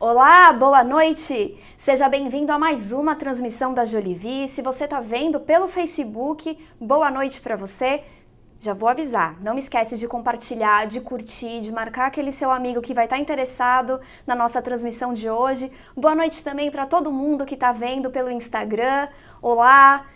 Olá, boa noite! Seja bem-vindo a mais uma transmissão da Jolivie. Se você está vendo pelo Facebook, boa noite para você. Já vou avisar, não me esquece de compartilhar, de curtir, de marcar aquele seu amigo que vai estar interessado na nossa transmissão de hoje. Boa noite também para todo mundo que está vendo pelo Instagram. Olá!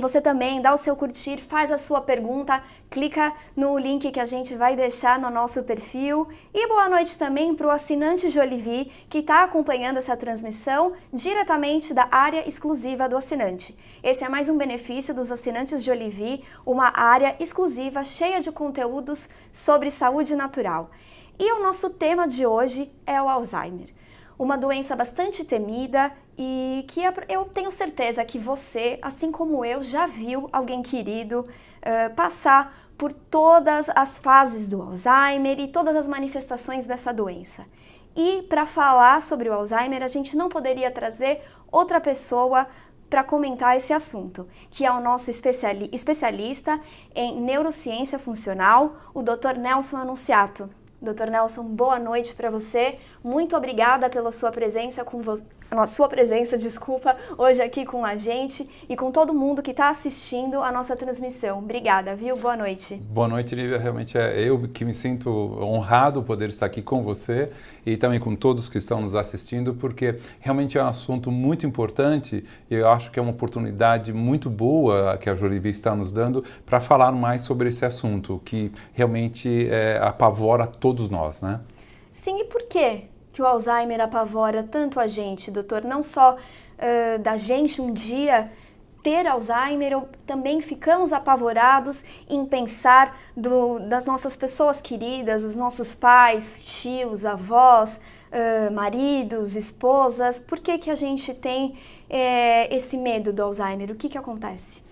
Você também dá o seu curtir, faz a sua pergunta, clica no link que a gente vai deixar no nosso perfil. E boa noite também para o assinante Jolivie que está acompanhando essa transmissão diretamente da área exclusiva do assinante. Esse é mais um benefício dos assinantes Jolivie, uma área exclusiva cheia de conteúdos sobre saúde natural. E o nosso tema de hoje é o Alzheimer. Uma doença bastante temida e que eu tenho certeza que você, assim como eu, já viu alguém querido passar por todas as fases do Alzheimer e todas as manifestações dessa doença. E para falar sobre o Alzheimer, a gente não poderia trazer outra pessoa para comentar esse assunto, que é o nosso especialista em neurociência funcional, o Dr. Nelson Annunziato. Dr. Nelson, boa noite para você. Muito obrigada pela sua presença hoje aqui com a gente e com todo mundo que está assistindo a nossa transmissão. Obrigada, viu? Boa noite. Boa noite, Lívia. Realmente é eu que me sinto honrado poder estar aqui com você e também com todos que estão nos assistindo, porque realmente é um assunto muito importante e eu acho que é uma oportunidade muito boa que a Jolivie está nos dando para falar mais sobre esse assunto, que realmente apavora todos nós, né? Sim, e por quê que o Alzheimer apavora tanto a gente, doutor? Não só da gente um dia ter Alzheimer, ou também ficamos apavorados em pensar das nossas pessoas queridas, os nossos pais, tios, avós, maridos, esposas. Por que a gente tem esse medo do Alzheimer? O que acontece?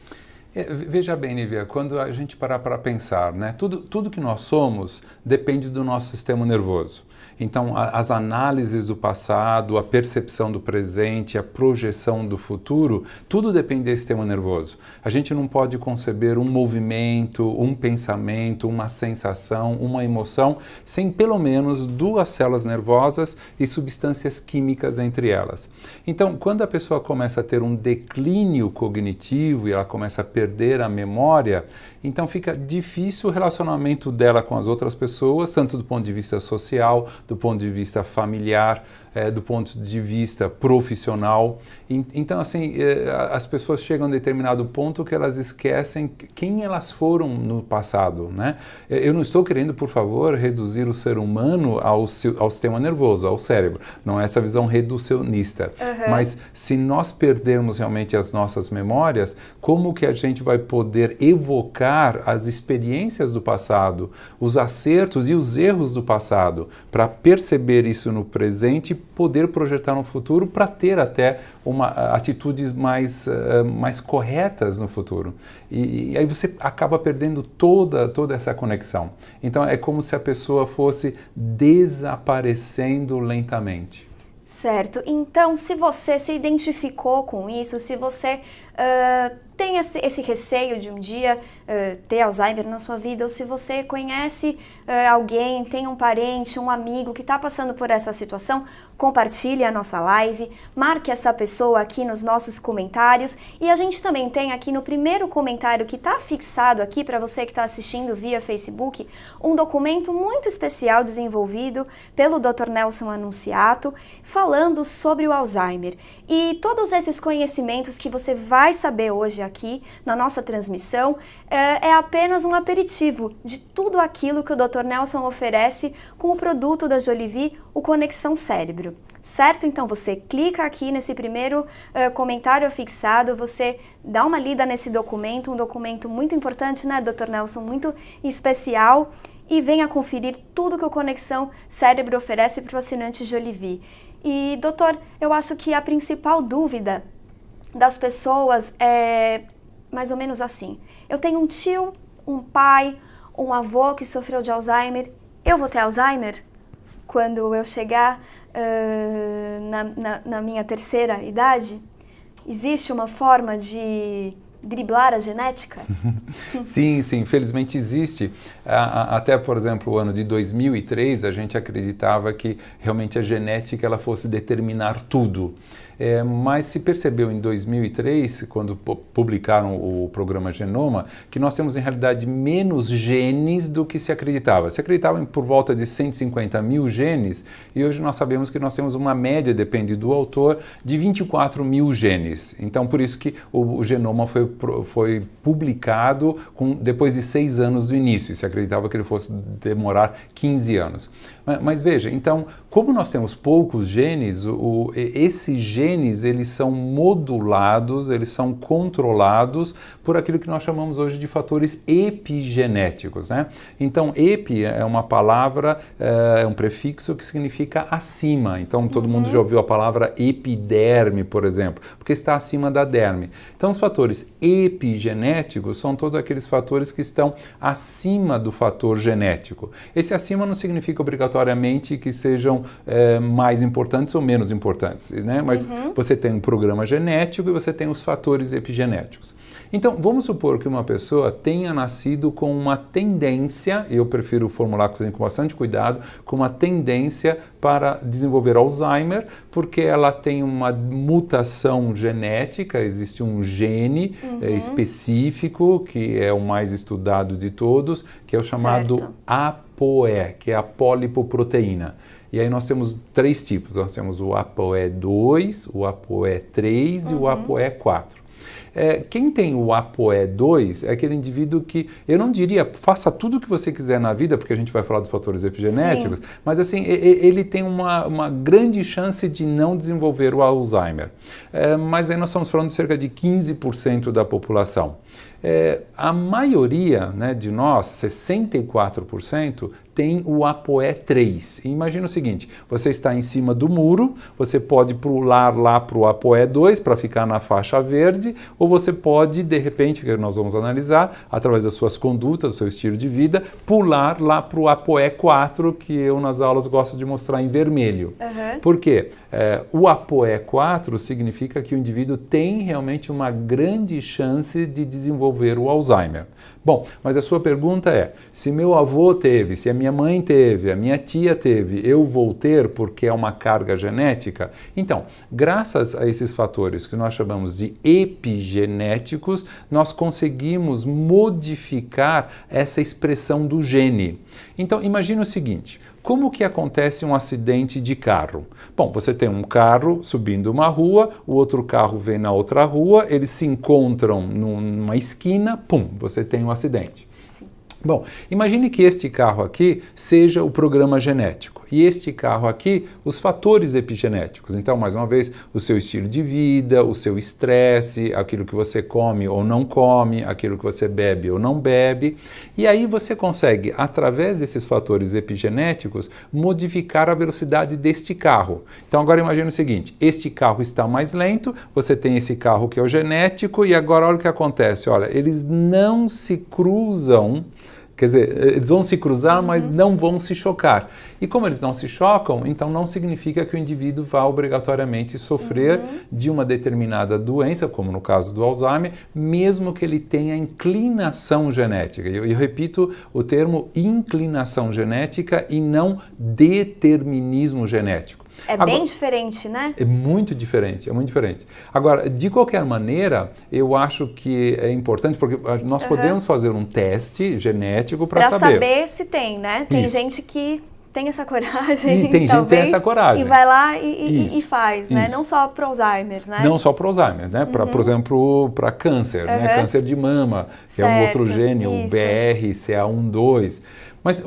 Veja bem, Nívia, quando a gente parar para pensar, né, tudo que nós somos depende do nosso sistema nervoso. Então, as análises do passado, a percepção do presente, a projeção do futuro, tudo depende desse sistema nervoso. A gente não pode conceber um movimento, um pensamento, uma sensação, uma emoção, sem pelo menos duas células nervosas e substâncias químicas entre elas. Então, quando a pessoa começa a ter um declínio cognitivo e ela começa a perder a memória, então fica difícil o relacionamento dela com as outras pessoas, tanto do ponto de vista social, do ponto de vista familiar, do ponto de vista profissional. Então, assim, as pessoas chegam a um determinado ponto que elas esquecem quem elas foram no passado, né? Eu não estou querendo, por favor, reduzir o ser humano ao sistema nervoso, ao cérebro. Não é essa visão reducionista. Mas se nós perdermos realmente as nossas memórias, como que a gente vai poder evocar as experiências do passado, os acertos e os erros do passado, para perceber isso no presente e poder projetar no futuro para ter até atitudes mais corretas no futuro. E aí você acaba perdendo toda essa conexão. Então é como se a pessoa fosse desaparecendo lentamente. Certo. Então, se você se identificou com isso, se você tem esse receio de um dia ter Alzheimer na sua vida, ou se você conhece alguém, tem um parente, um amigo que está passando por essa situação, compartilhe a nossa live, marque essa pessoa aqui nos nossos comentários e a gente também tem aqui no primeiro comentário que está fixado aqui para você que está assistindo via Facebook, um documento muito especial desenvolvido pelo Dr. Nelson Annunziato falando sobre o Alzheimer. E todos esses conhecimentos que você vai saber hoje aqui na nossa transmissão é apenas um aperitivo de tudo aquilo que o Dr. Nelson oferece com o produto da Jolivie, o Conexão Cérebro. Certo? Então você clica aqui nesse primeiro comentário fixado, você dá uma lida nesse documento, um documento muito importante, né, Dr. Nelson? Muito especial. E venha conferir tudo que o Conexão Cérebro oferece para o assinante Jolivie. E, doutor, eu acho que a principal dúvida das pessoas é mais ou menos assim. Eu tenho um tio, um pai, um avô que sofreu de Alzheimer. Eu vou ter Alzheimer quando eu chegar na minha terceira idade? Existe uma forma de driblar a genética? Sim, sim, infelizmente existe. Até, por exemplo, o ano de 2003, a gente acreditava que realmente a genética ela fosse determinar tudo. Mas se percebeu em 2003, quando publicaram o programa Genoma, que nós temos em realidade menos genes do que se acreditava. Se acreditava em por volta de 150 mil genes, e hoje nós sabemos que nós temos uma média, depende do autor, de 24 mil genes. Então, por isso que o Genoma foi publicado depois de 6 anos do início. Se acreditava que ele fosse demorar 15 anos. Mas veja, então, como nós temos poucos genes, esses genes eles são modulados, eles são controlados por aquilo que nós chamamos hoje de fatores epigenéticos, né? Então, epi é uma palavra, é um prefixo que significa acima. Então, todo mundo já ouviu a palavra epiderme, por exemplo, porque está acima da derme. Então, os fatores epigenéticos são todos aqueles fatores que estão acima do fator genético. Esse acima não significa obrigatoriamente que sejam mais importantes ou menos importantes, né? Mas você tem um programa genético e você tem os fatores epigenéticos. Então, vamos supor que uma pessoa tenha nascido com uma tendência, eu prefiro formular com bastante cuidado, com uma tendência para desenvolver Alzheimer, porque ela tem uma mutação genética, existe um gene específico, que é o mais estudado de todos, que é o chamado ApoE, que é a polipoproteína. E aí nós temos 3 tipos, nós temos o ApoE2, o ApoE3 e o ApoE4. Quem tem o ApoE2 é aquele indivíduo que, eu não diria, faça tudo o que você quiser na vida, porque a gente vai falar dos fatores epigenéticos, mas assim, ele tem uma grande chance de não desenvolver o Alzheimer. Mas aí nós estamos falando de cerca de 15% da população. A maioria, né, de nós, 64%, tem o ApoE3. E imagina o seguinte, você está em cima do muro, você pode pular lá para o ApoE2 para ficar na faixa verde, ou você pode, de repente, que nós vamos analisar, através das suas condutas, do seu estilo de vida, pular lá para o ApoE4, que eu nas aulas gosto de mostrar em vermelho. Por quê? O ApoE4 significa que o indivíduo tem realmente uma grande chance de desenvolver o Alzheimer. Bom, mas a sua pergunta é, se meu avô teve, se a minha mãe teve, a minha tia teve, eu vou ter porque é uma carga genética? Então, graças a esses fatores que nós chamamos de epigenéticos, nós conseguimos modificar essa expressão do gene. Então, imagine o seguinte, como que acontece um acidente de carro? Bom, você tem um carro subindo uma rua, o outro carro vem na outra rua, eles se encontram numa esquina, pum, você tem um acidente. Bom, imagine que este carro aqui seja o programa genético e este carro aqui, os fatores epigenéticos. Então, mais uma vez, o seu estilo de vida, o seu estresse, aquilo que você come ou não come, aquilo que você bebe ou não bebe. E aí você consegue, através desses fatores epigenéticos, modificar a velocidade deste carro. Então, agora imagine o seguinte, este carro está mais lento, você tem esse carro que é o genético e agora olha o que acontece. Olha, eles não se cruzam. Quer dizer, eles vão se cruzar, mas não vão se chocar. E como eles não se chocam, então não significa que o indivíduo vá obrigatoriamente sofrer de uma determinada doença, como no caso do Alzheimer, mesmo que ele tenha inclinação genética. Eu repito o termo inclinação genética e não determinismo genético. Bem diferente, né? É muito diferente, é muito diferente. Agora, de qualquer maneira, eu acho que é importante, porque nós podemos fazer um teste genético para saber se tem, né? Tem gente que tem essa coragem, e tem gente que tem essa coragem. E vai lá e faz, né? Não só para Alzheimer, né? Não só para Alzheimer, né? Por exemplo, para câncer, né? Câncer de mama, que é um outro gene, o BRCA1/2. Mas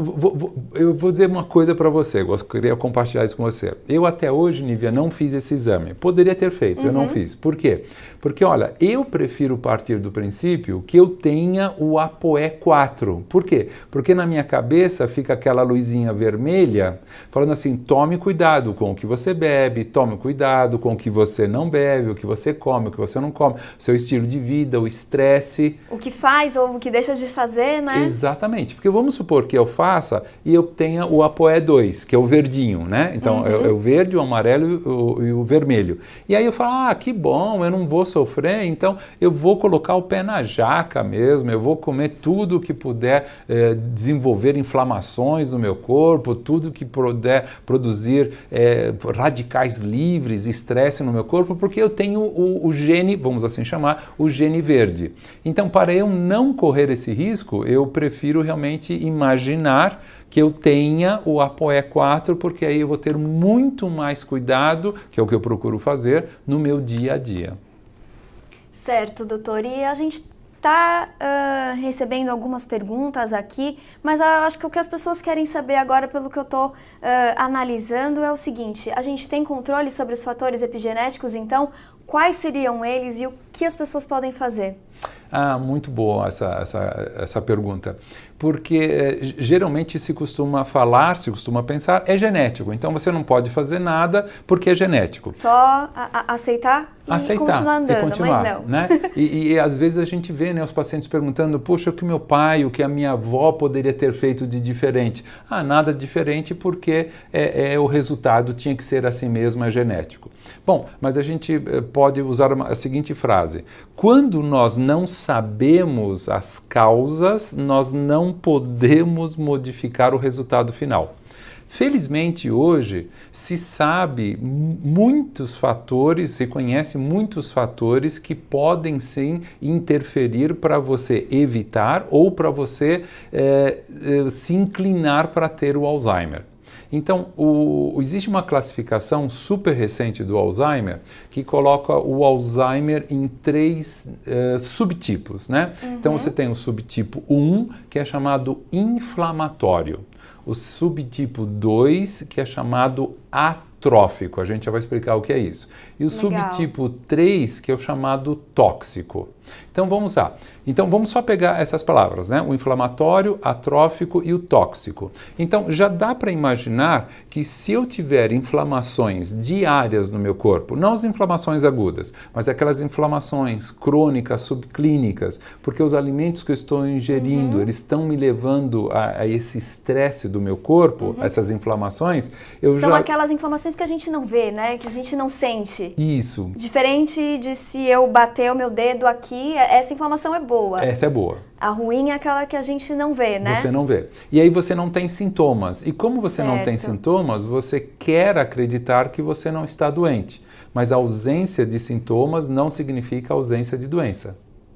eu vou dizer uma coisa para você, eu queria compartilhar isso com você. Eu até hoje, Nívia, não fiz esse exame. Poderia ter feito, eu não fiz. Por quê? Porque, olha, eu prefiro partir do princípio que eu tenha o ApoE4. Por quê? Porque na minha cabeça fica aquela luzinha vermelha falando assim, tome cuidado com o que você bebe, tome cuidado com o que você não bebe, o que você come, o que você não come, seu estilo de vida, o estresse. O que faz ou o que deixa de fazer, né? Exatamente. Porque vamos supor que ao faça e eu tenha o ApoE2, que é o verdinho, né? Então, é o verde, o amarelo e o vermelho. E aí eu falo, que bom, eu não vou sofrer, então eu vou colocar o pé na jaca mesmo, eu vou comer tudo que puder desenvolver inflamações no meu corpo, tudo que puder produzir radicais livres, estresse no meu corpo, porque eu tenho o gene, vamos assim chamar, o gene verde. Então, para eu não correr esse risco, eu prefiro realmente imaginar que eu tenha o ApoE4, porque aí eu vou ter muito mais cuidado, que é o que eu procuro fazer, no meu dia a dia. Certo, doutor. E a gente está recebendo algumas perguntas aqui, mas acho que o que as pessoas querem saber agora, pelo que eu estou analisando, é o seguinte: a gente tem controle sobre os fatores epigenéticos, então quais seriam eles e o que as pessoas podem fazer? Muito boa essa pergunta, porque geralmente se costuma pensar, é genético, então você não pode fazer nada porque é genético. Só aceitar e continuar andando, mas não. Né? E às vezes a gente vê, né, os pacientes perguntando, poxa, o que meu pai, o que a minha avó poderia ter feito de diferente? Nada diferente porque o resultado tinha que ser assim mesmo, é genético. Bom, mas a gente pode usar a seguinte frase: quando nós não sabemos as causas, nós não podemos modificar o resultado final. Felizmente, hoje, se sabe muitos fatores, se conhece muitos fatores que podem sim interferir para você evitar ou para você se inclinar para ter o Alzheimer. Então, existe uma classificação super recente do Alzheimer que coloca o Alzheimer em 3 subtipos, né? Então, você tem o subtipo 1, que é chamado inflamatório. O subtipo 2, que é chamado atrófico. A gente já vai explicar o que é isso. E o subtipo 3, que é o chamado tóxico. Então vamos lá. Então vamos só pegar essas palavras, né? O inflamatório, atrófico e o tóxico. Então já dá para imaginar que se eu tiver inflamações diárias no meu corpo, não as inflamações agudas, mas aquelas inflamações crônicas, subclínicas, porque os alimentos que eu estou ingerindo, eles estão me levando a esse estresse do meu corpo, essas inflamações, São aquelas inflamações que a gente não vê, né? Que a gente não sente. Isso. Diferente de se eu bater o meu dedo aqui, essa inflamação é boa. Essa é boa. A ruim é aquela que a gente não vê, né? Você não vê. E aí você não tem sintomas. E como você não tem sintomas, você quer acreditar que você não está doente. Mas a ausência de sintomas não significa ausência de doença.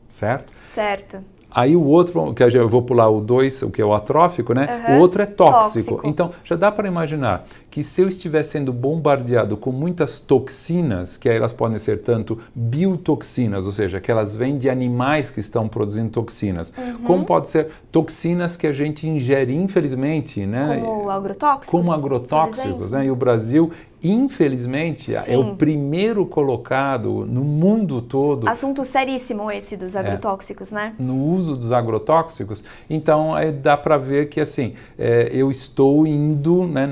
Certo? Certo. Aí o outro, que eu vou pular o 2, o que é o atrófico, né? O outro é tóxico. Então, já dá para imaginar que se eu estiver sendo bombardeado com muitas toxinas, que aí elas podem ser tanto biotoxinas, ou seja, que elas vêm de animais que estão produzindo toxinas, como pode ser toxinas que a gente ingere, infelizmente, né? Como agrotóxicos? Como agrotóxicos, né? E o Brasil, infelizmente, é o primeiro colocado no mundo todo. Assunto seríssimo esse dos agrotóxicos, né? No uso dos agrotóxicos. Então, dá para ver que assim, eu estou indo, né,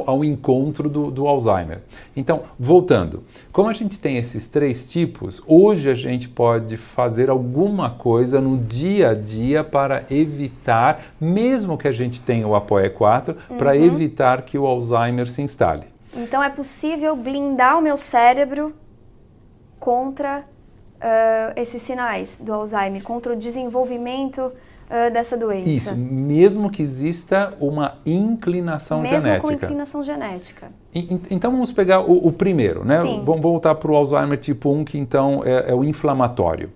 ao encontro do Alzheimer. Então, voltando, como a gente tem esses 3 tipos, hoje a gente pode fazer alguma coisa no dia a dia para evitar, mesmo que a gente tenha o ApoE4, para evitar que o Alzheimer se instale. Então, é possível blindar o meu cérebro contra esses sinais do Alzheimer, contra o desenvolvimento dessa doença. Isso, mesmo que exista uma inclinação genética. Mesmo com inclinação genética. Então vamos pegar o primeiro, né? Sim. Vamos voltar para o Alzheimer tipo 1, que então é o inflamatório.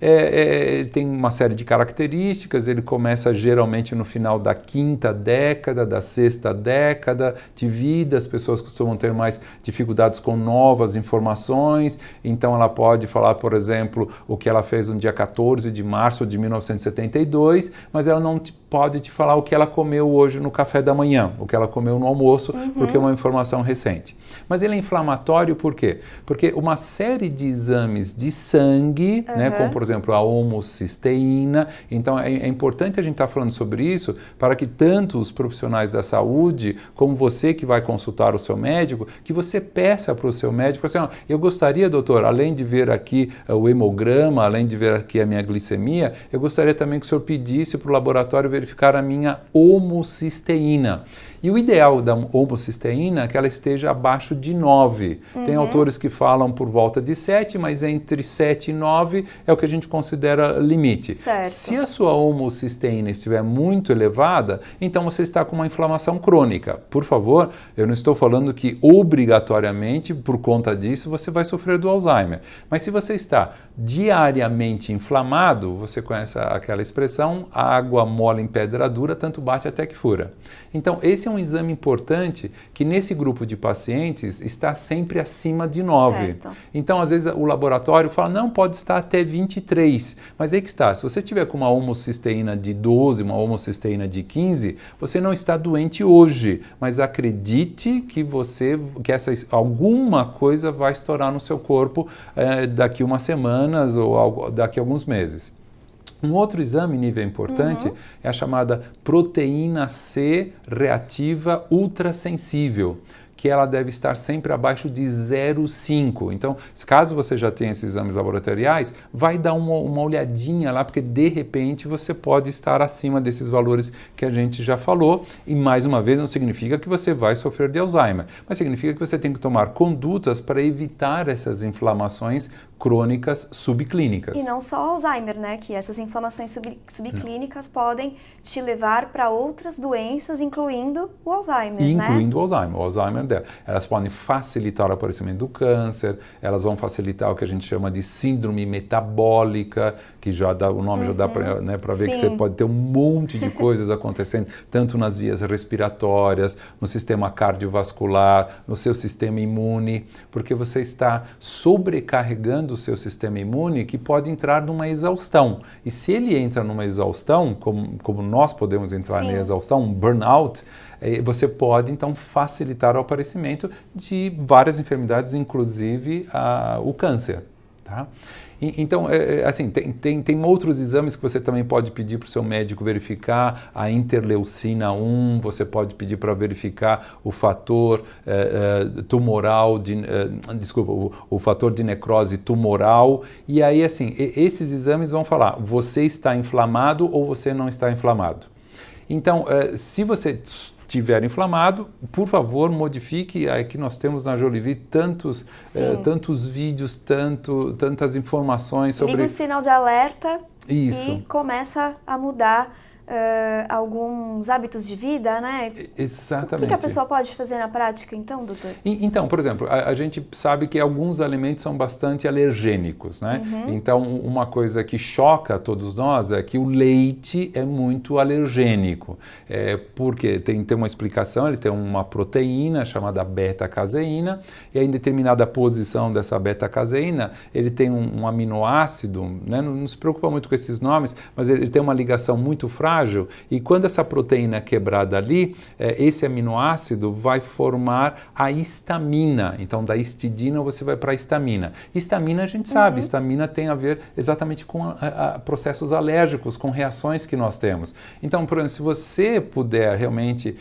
Ele tem uma série de características, ele começa geralmente no final da 5ª década, da 6ª década de vida, as pessoas costumam ter mais dificuldades com novas informações, então ela pode falar, por exemplo, o que ela fez no dia 14 de março de 1972, mas ela não pode te falar o que ela comeu hoje no café da manhã, o que ela comeu no almoço, porque é uma informação recente. Mas ele é inflamatório por quê? Porque uma série de exames de sangue, né, como por exemplo exemplo, a homocisteína. Então, é importante a gente estar falando sobre isso para que tanto os profissionais da saúde, como você que vai consultar o seu médico, que você peça para o seu médico, assim, eu gostaria, doutor, além de ver aqui o hemograma, além de ver aqui a minha glicemia, eu gostaria também que o senhor pedisse para o laboratório verificar a minha homocisteína. E o ideal da homocisteína é que ela esteja abaixo de 9. Tem autores que falam por volta de 7, mas entre 7 e 9 é o que a gente considera limite. Certo. Se a sua homocisteína estiver muito elevada, então você está com uma inflamação crônica. Por favor, eu não estou falando que obrigatoriamente, por conta disso, você vai sofrer do Alzheimer. Mas se você está diariamente inflamado, você conhece aquela expressão, água mole em pedra dura, tanto bate até que fura. Então, esse é um exame importante que nesse grupo de pacientes está sempre acima de 9. Certo. Então, às vezes o laboratório fala, não, pode estar até 23. Mas aí que está, se você tiver com uma homocisteína de 12, uma homocisteína de 15, você não está doente hoje, mas acredite que alguma coisa vai estourar no seu corpo daqui umas semanas ou daqui a alguns meses. Um outro exame nível importante é a chamada proteína C reativa ultrassensível, que ela deve estar sempre abaixo de 0,5. Então, caso você já tenha esses exames laboratoriais, vai dar uma olhadinha lá, porque de repente você pode estar acima desses valores que a gente já falou. E mais uma vez, não significa que você vai sofrer de Alzheimer, mas significa que você tem que tomar condutas para evitar essas inflamações crônicas subclínicas. E não só Alzheimer, né? Que essas inflamações subclínicas podem te levar para outras doenças, incluindo o Alzheimer, né? Incluindo o Alzheimer dela. Elas podem facilitar o aparecimento do câncer, elas vão facilitar o que a gente chama de síndrome metabólica, que já dá, o nome já dá para ver que você pode ter um monte de coisas acontecendo, tanto nas vias respiratórias, no sistema cardiovascular, no seu sistema imune, porque você está sobrecarregando o seu sistema imune que pode entrar numa exaustão. E se ele entra numa exaustão, como nós podemos entrar na exaustão, um burnout, você pode então facilitar o aparecimento de várias enfermidades, inclusive o câncer. Tá? Então, assim, tem outros exames que você também pode pedir para o seu médico verificar, a interleucina 1, você pode pedir para verificar o fator tumoral, o fator de necrose tumoral, e aí, assim, esses exames vão falar, você está inflamado ou você não está inflamado. Então, se você estiver inflamado, por favor, modifique. Aqui nós temos na Jolivie tantos vídeos, tantas informações sobre... Liga o sinal de alerta Isso. E começa a mudar alguns hábitos de vida, né? Exatamente. O que a pessoa pode fazer na prática, então, doutor? Então, por exemplo, a gente sabe que alguns alimentos são bastante alergênicos, né? Então, uma coisa que choca a todos nós é que o leite é muito alergênico. Porque tem uma explicação, ele tem uma proteína chamada beta-caseína, e aí, em determinada posição dessa beta-caseína, ele tem um aminoácido, né? Não se preocupa muito com esses nomes, mas ele tem uma ligação muito frágil, e quando essa proteína é quebrada ali, esse aminoácido vai formar a histamina. Então, da histidina você vai para a histamina. Histamina a gente sabe, histamina tem a ver exatamente com processos alérgicos, com reações que nós temos. Então, por exemplo, se você puder realmente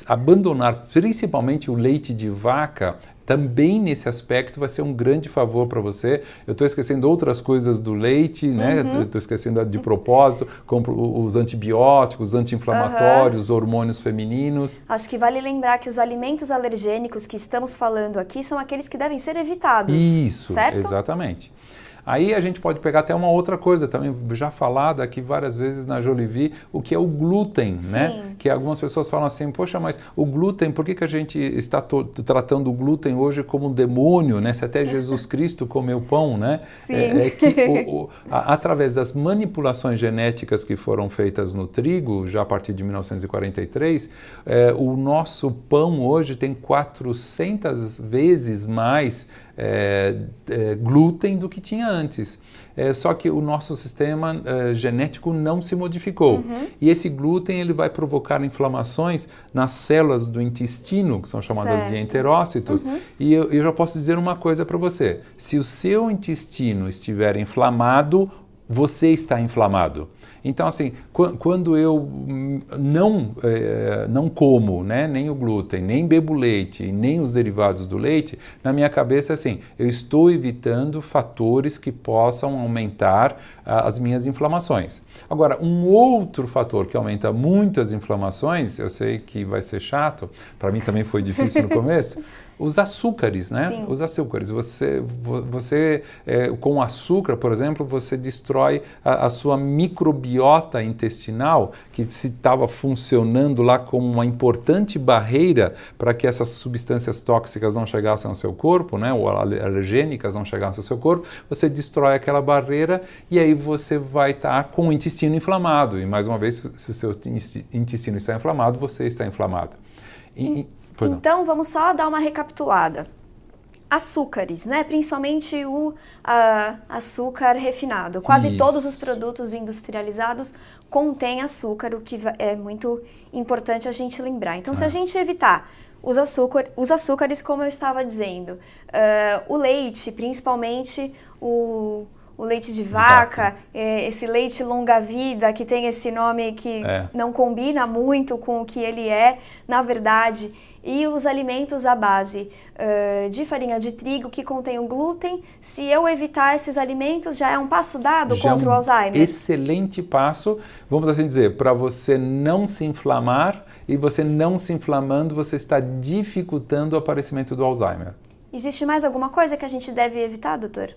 abandonar principalmente o leite de vaca, também nesse aspecto vai ser um grande favor para você. Eu estou esquecendo outras coisas do leite, né? Estou esquecendo de propósito, como os antibióticos, os anti-inflamatórios, os hormônios femininos. Acho que vale lembrar que os alimentos alergênicos que estamos falando aqui são aqueles que devem ser evitados. Isso, certo? Exatamente. Aí a gente pode pegar até uma outra coisa também, já falado aqui várias vezes na Jolivie, o que é o glúten, né? Que algumas pessoas falam assim, poxa, mas o glúten, por que a gente está tratando o glúten hoje como um demônio, né? Se até Jesus Cristo comeu pão, né? Sim. Através das manipulações genéticas que foram feitas no trigo, já a partir de 1943, o nosso pão hoje tem 400 vezes mais glúten do que tinha antes. Só que o nosso sistema genético não se modificou. E esse glúten ele vai provocar inflamações nas células do intestino, que são chamadas de enterócitos. E eu já posso dizer uma coisa para você. Se o seu intestino estiver inflamado, você está inflamado. Então, assim, quando eu não como, né, nem o glúten, nem bebo leite, nem os derivados do leite, na minha cabeça, assim, eu estou evitando fatores que possam aumentar as minhas inflamações. Agora, um outro fator que aumenta muito as inflamações, eu sei que vai ser chato, para mim também foi difícil no começo, os açúcares, né? Sim. Os açúcares. Você com açúcar, por exemplo, você destrói a sua microbiota intestinal, que se estava funcionando lá como uma importante barreira para que essas substâncias tóxicas não chegassem ao seu corpo, né? Ou alergênicas não chegassem ao seu corpo. Você destrói aquela barreira e aí você vai estar com o intestino inflamado. E mais uma vez, se o seu intestino está inflamado, você está inflamado. Então, vamos só dar uma recapitulada. Açúcares, né? Principalmente o açúcar refinado. Quase todos os produtos industrializados contêm açúcar, o que é muito importante a gente lembrar. Então, se a gente evitar os açúcares, como eu estava dizendo, o leite, principalmente o leite de vaca, esse leite longa-vida, que tem esse nome que não combina muito com o que ele é, na verdade, e os alimentos à base de farinha de trigo que contém o glúten, se eu evitar esses alimentos, já é um passo dado contra o Alzheimer? Excelente passo, vamos assim dizer, para você não se inflamar, e você não se inflamando, você está dificultando o aparecimento do Alzheimer. Existe mais alguma coisa que a gente deve evitar, doutor?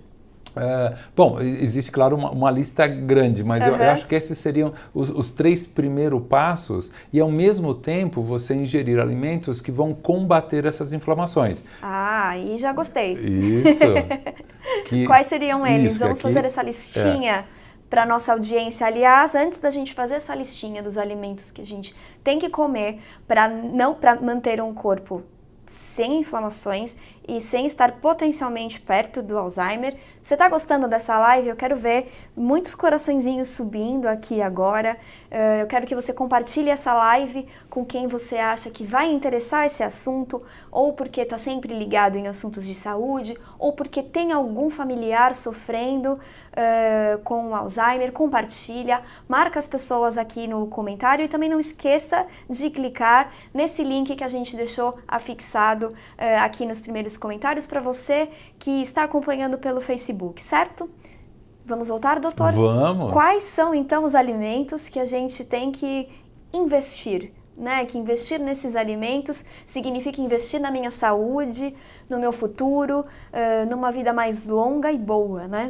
Bom, existe, claro, uma lista grande, mas eu acho que esses seriam os 3 primeiros passos e, ao mesmo tempo, você ingerir alimentos que vão combater essas inflamações. Aí já gostei. Isso. Quais seriam eles? Vamos fazer essa listinha para nossa audiência. Aliás, antes da gente fazer essa listinha dos alimentos que a gente tem que comer para manter um corpo sem inflamações e sem estar potencialmente perto do Alzheimer. Você está gostando dessa live? Eu quero ver muitos coraçõezinhos subindo aqui agora. Eu quero que você compartilhe essa live com quem você acha que vai interessar esse assunto, ou porque está sempre ligado em assuntos de saúde, ou porque tem algum familiar sofrendo com Alzheimer. Compartilha, marca as pessoas aqui no comentário e também não esqueça de clicar nesse link que a gente deixou afixado aqui nos primeiros comentários para você que está acompanhando pelo Facebook, certo? Vamos voltar, doutor? Vamos! Quais são, então, os alimentos que a gente tem que investir, né? Que investir nesses alimentos significa investir na minha saúde, no meu futuro, numa vida mais longa e boa, né?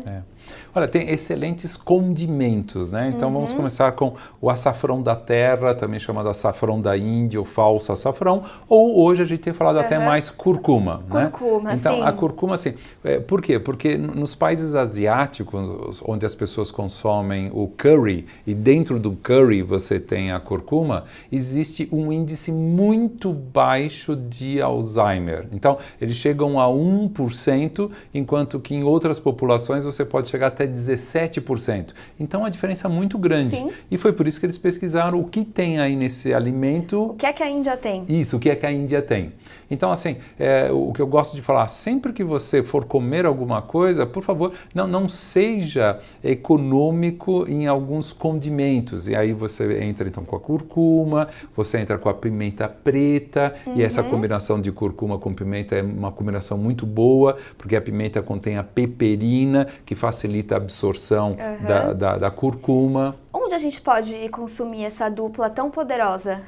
Olha, tem excelentes condimentos, né? Então vamos começar com o açafrão da terra, também chamado açafrão da Índia ou falso açafrão, ou hoje a gente tem falado até mais curcuma, né? Então sim. A curcuma, assim, por quê? Porque nos países asiáticos, onde as pessoas consomem o curry, e dentro do curry você tem a curcuma, existe um índice muito baixo de Alzheimer. Então eles chegam a 1%, enquanto que em outras populações você pode chegar até 17%. Então, a diferença é muito grande. Sim. E foi por isso que eles pesquisaram o que tem aí nesse alimento. O que é que a Índia tem? Isso, o que é que a Índia tem. Então, assim, o que eu gosto de falar, sempre que você for comer alguma coisa, por favor, não seja econômico em alguns condimentos. E aí você entra, então, com a curcuma, você entra com a pimenta preta, e essa combinação de curcuma com pimenta é uma combinação muito boa, porque a pimenta contém a peperina, que facilita a absorção da curcuma. Onde a gente pode consumir essa dupla tão poderosa?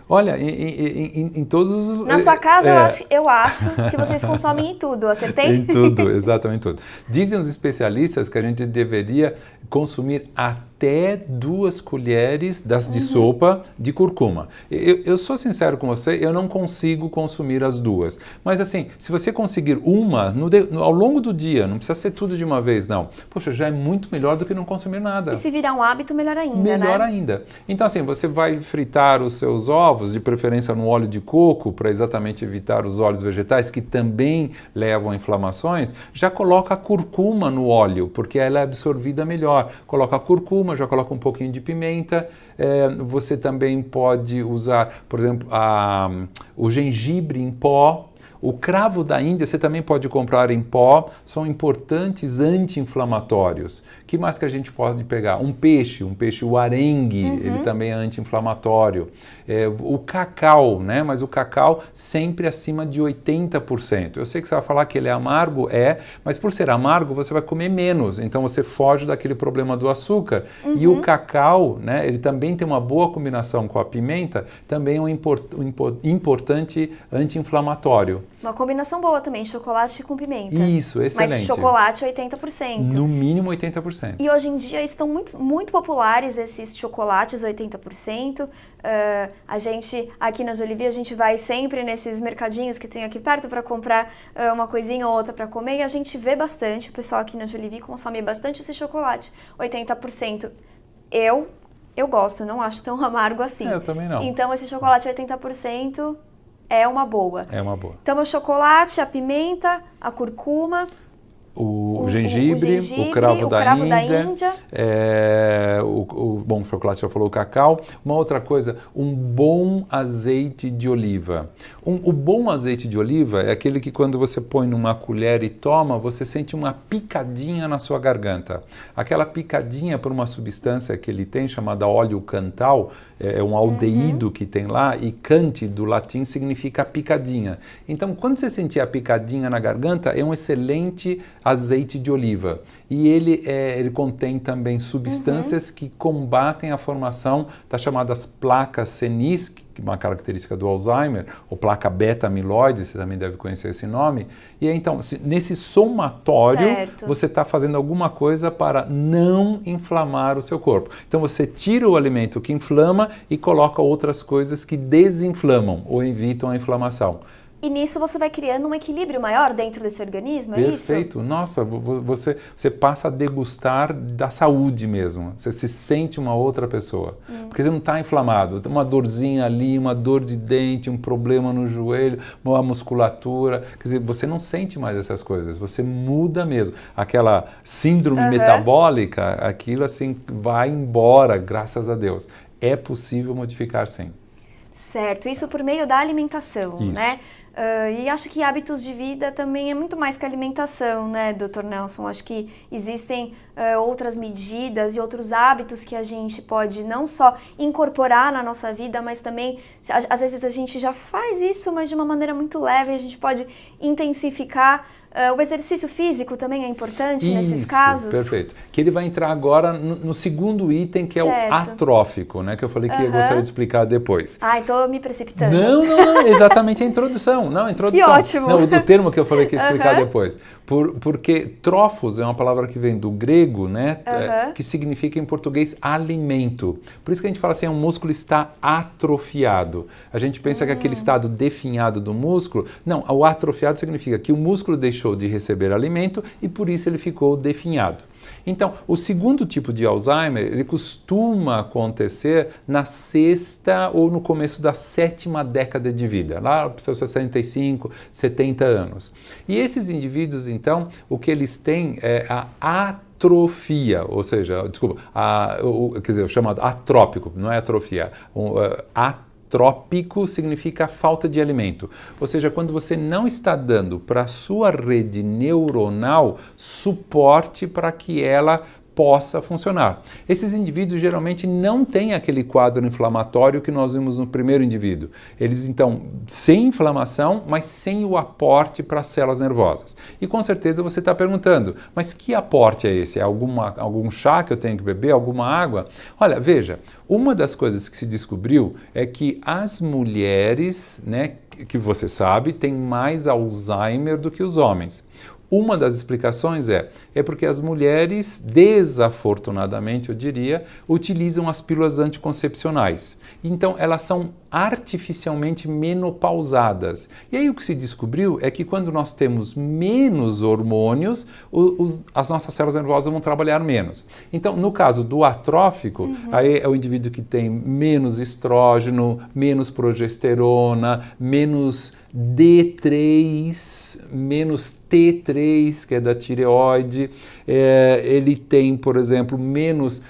Olha, em todos os... Na sua casa, eu acho que vocês consomem em tudo, acertei? Em tudo, exatamente tudo. Dizem os especialistas que a gente deveria consumir até 2 colheres de sopa de curcuma. Eu sou sincero com você, eu não consigo consumir as 2. Mas assim, se você conseguir uma ao longo do dia, não precisa ser tudo de uma vez, não. Poxa, já é muito melhor do que não consumir nada. E se virar um hábito, melhor melhor ainda, Melhor né? ainda. Então, assim, você vai fritar os seus ovos, de preferência no óleo de coco, para exatamente evitar os óleos vegetais, que também levam a inflamações. Já coloca a curcuma no óleo, porque ela é absorvida melhor. Coloca a curcuma, já coloca um pouquinho de pimenta. Você também pode usar, por exemplo, o gengibre em pó. O cravo da Índia você também pode comprar em pó, são importantes anti-inflamatórios. O que mais que a gente pode pegar? Um peixe, o arengue, ele também é anti-inflamatório. O cacau, né? Mas o cacau sempre acima de 80%. Eu sei que você vai falar que ele é amargo, mas por ser amargo você vai comer menos, então você foge daquele problema do açúcar. E o cacau, né? Ele também tem uma boa combinação com a pimenta, também é um importante anti-inflamatório. Uma combinação boa também, chocolate com pimenta. Isso, excelente. Mas chocolate 80%. No mínimo 80%. E hoje em dia estão muito populares esses chocolates 80%. A gente, aqui na Jolivie, a gente vai sempre nesses mercadinhos que tem aqui perto para comprar uma coisinha ou outra para comer. E a gente vê bastante, o pessoal aqui na Jolivie consome bastante esse chocolate 80%. Eu gosto, não acho tão amargo assim. Eu também não. Então esse chocolate 80%... é uma boa. É uma boa. Então, o chocolate, a pimenta, a curcuma, o gengibre, o cravo da Índia. Bom, o chocolate já falou, o cacau. Uma outra coisa, um bom azeite de oliva. O bom azeite de oliva é aquele que quando você põe numa colher e toma, você sente uma picadinha na sua garganta. Aquela picadinha por uma substância que ele tem, chamada óleo cantal, é um aldeído que tem lá, e cante, do latim, significa picadinha. Então, quando você sentir a picadinha na garganta, é um excelente azeite de oliva. E ele contém também substâncias que combatem a formação das chamadas placas senis, que é uma característica do Alzheimer, ou placa beta-amiloide, você também deve conhecer esse nome. E então, nesse somatório, você está fazendo alguma coisa para não inflamar o seu corpo. Então, você tira o alimento que inflama e coloca outras coisas que desinflamam ou evitam a inflamação. E nisso você vai criando um equilíbrio maior dentro desse organismo, é isso? Perfeito. Nossa, você passa a degustar da saúde mesmo. Você se sente uma outra pessoa. Porque você não está inflamado. Tem uma dorzinha ali, uma dor de dente, um problema no joelho, uma musculatura. Quer dizer, você não sente mais essas coisas. Você muda mesmo. Aquela síndrome metabólica, aquilo assim vai embora, graças a Deus. É possível modificar, sim. Certo. Isso por meio da alimentação, isso. Né? E acho que hábitos de vida também é muito mais que alimentação, né, Dr. Nelson? Acho que existem outras medidas e outros hábitos que a gente pode não só incorporar na nossa vida, mas também, às vezes a gente já faz isso, mas de uma maneira muito leve, a gente pode intensificar. O exercício físico também é importante nesses casos? Perfeito. Que ele vai entrar agora no segundo item, que é o atrófico, né? Que eu falei que eu gostaria de explicar depois. Estou me precipitando. Não, exatamente a introdução. Não, a introdução. Que ótimo! Não, o termo que eu falei que ia explicar depois. Porque trófos é uma palavra que vem do grego, né? Que significa em português alimento. Por isso que a gente fala assim, o músculo está atrofiado. A gente pensa que aquele estado definhado do músculo... Não, o atrofiado significa que o músculo deixou de receber alimento e por isso ele ficou definhado. Então, o segundo tipo de Alzheimer, ele costuma acontecer na 6ª ou no começo da 7ª década de vida, lá para os seus 65, 70 anos. E esses indivíduos, então, o que eles têm é a atrofia, ou seja, desculpa, quer dizer, o chamado atrópico, não é atrofia, atrópico significa falta de alimento, ou seja, quando você não está dando para a sua rede neuronal suporte para que ela possa funcionar. Esses indivíduos geralmente não têm aquele quadro inflamatório que nós vimos no primeiro indivíduo. Eles, então, sem inflamação, mas sem o aporte para as células nervosas. E com certeza você está perguntando, mas que aporte é esse? É algum chá que eu tenho que beber? Alguma água? Olha, veja, uma das coisas que se descobriu é que as mulheres, né, que você sabe, têm mais Alzheimer do que os homens. uma das explicações é porque as mulheres, desafortunadamente eu diria, utilizam as pílulas anticoncepcionais. Então elas são artificialmente menopausadas. E aí o que se descobriu é que quando nós temos menos hormônios, as nossas células nervosas vão trabalhar menos. Então, no caso do atrófico, aí é o indivíduo que tem menos estrógeno, menos progesterona, menos D3, menos T3, que é da tireoide, ele tem, por exemplo, menos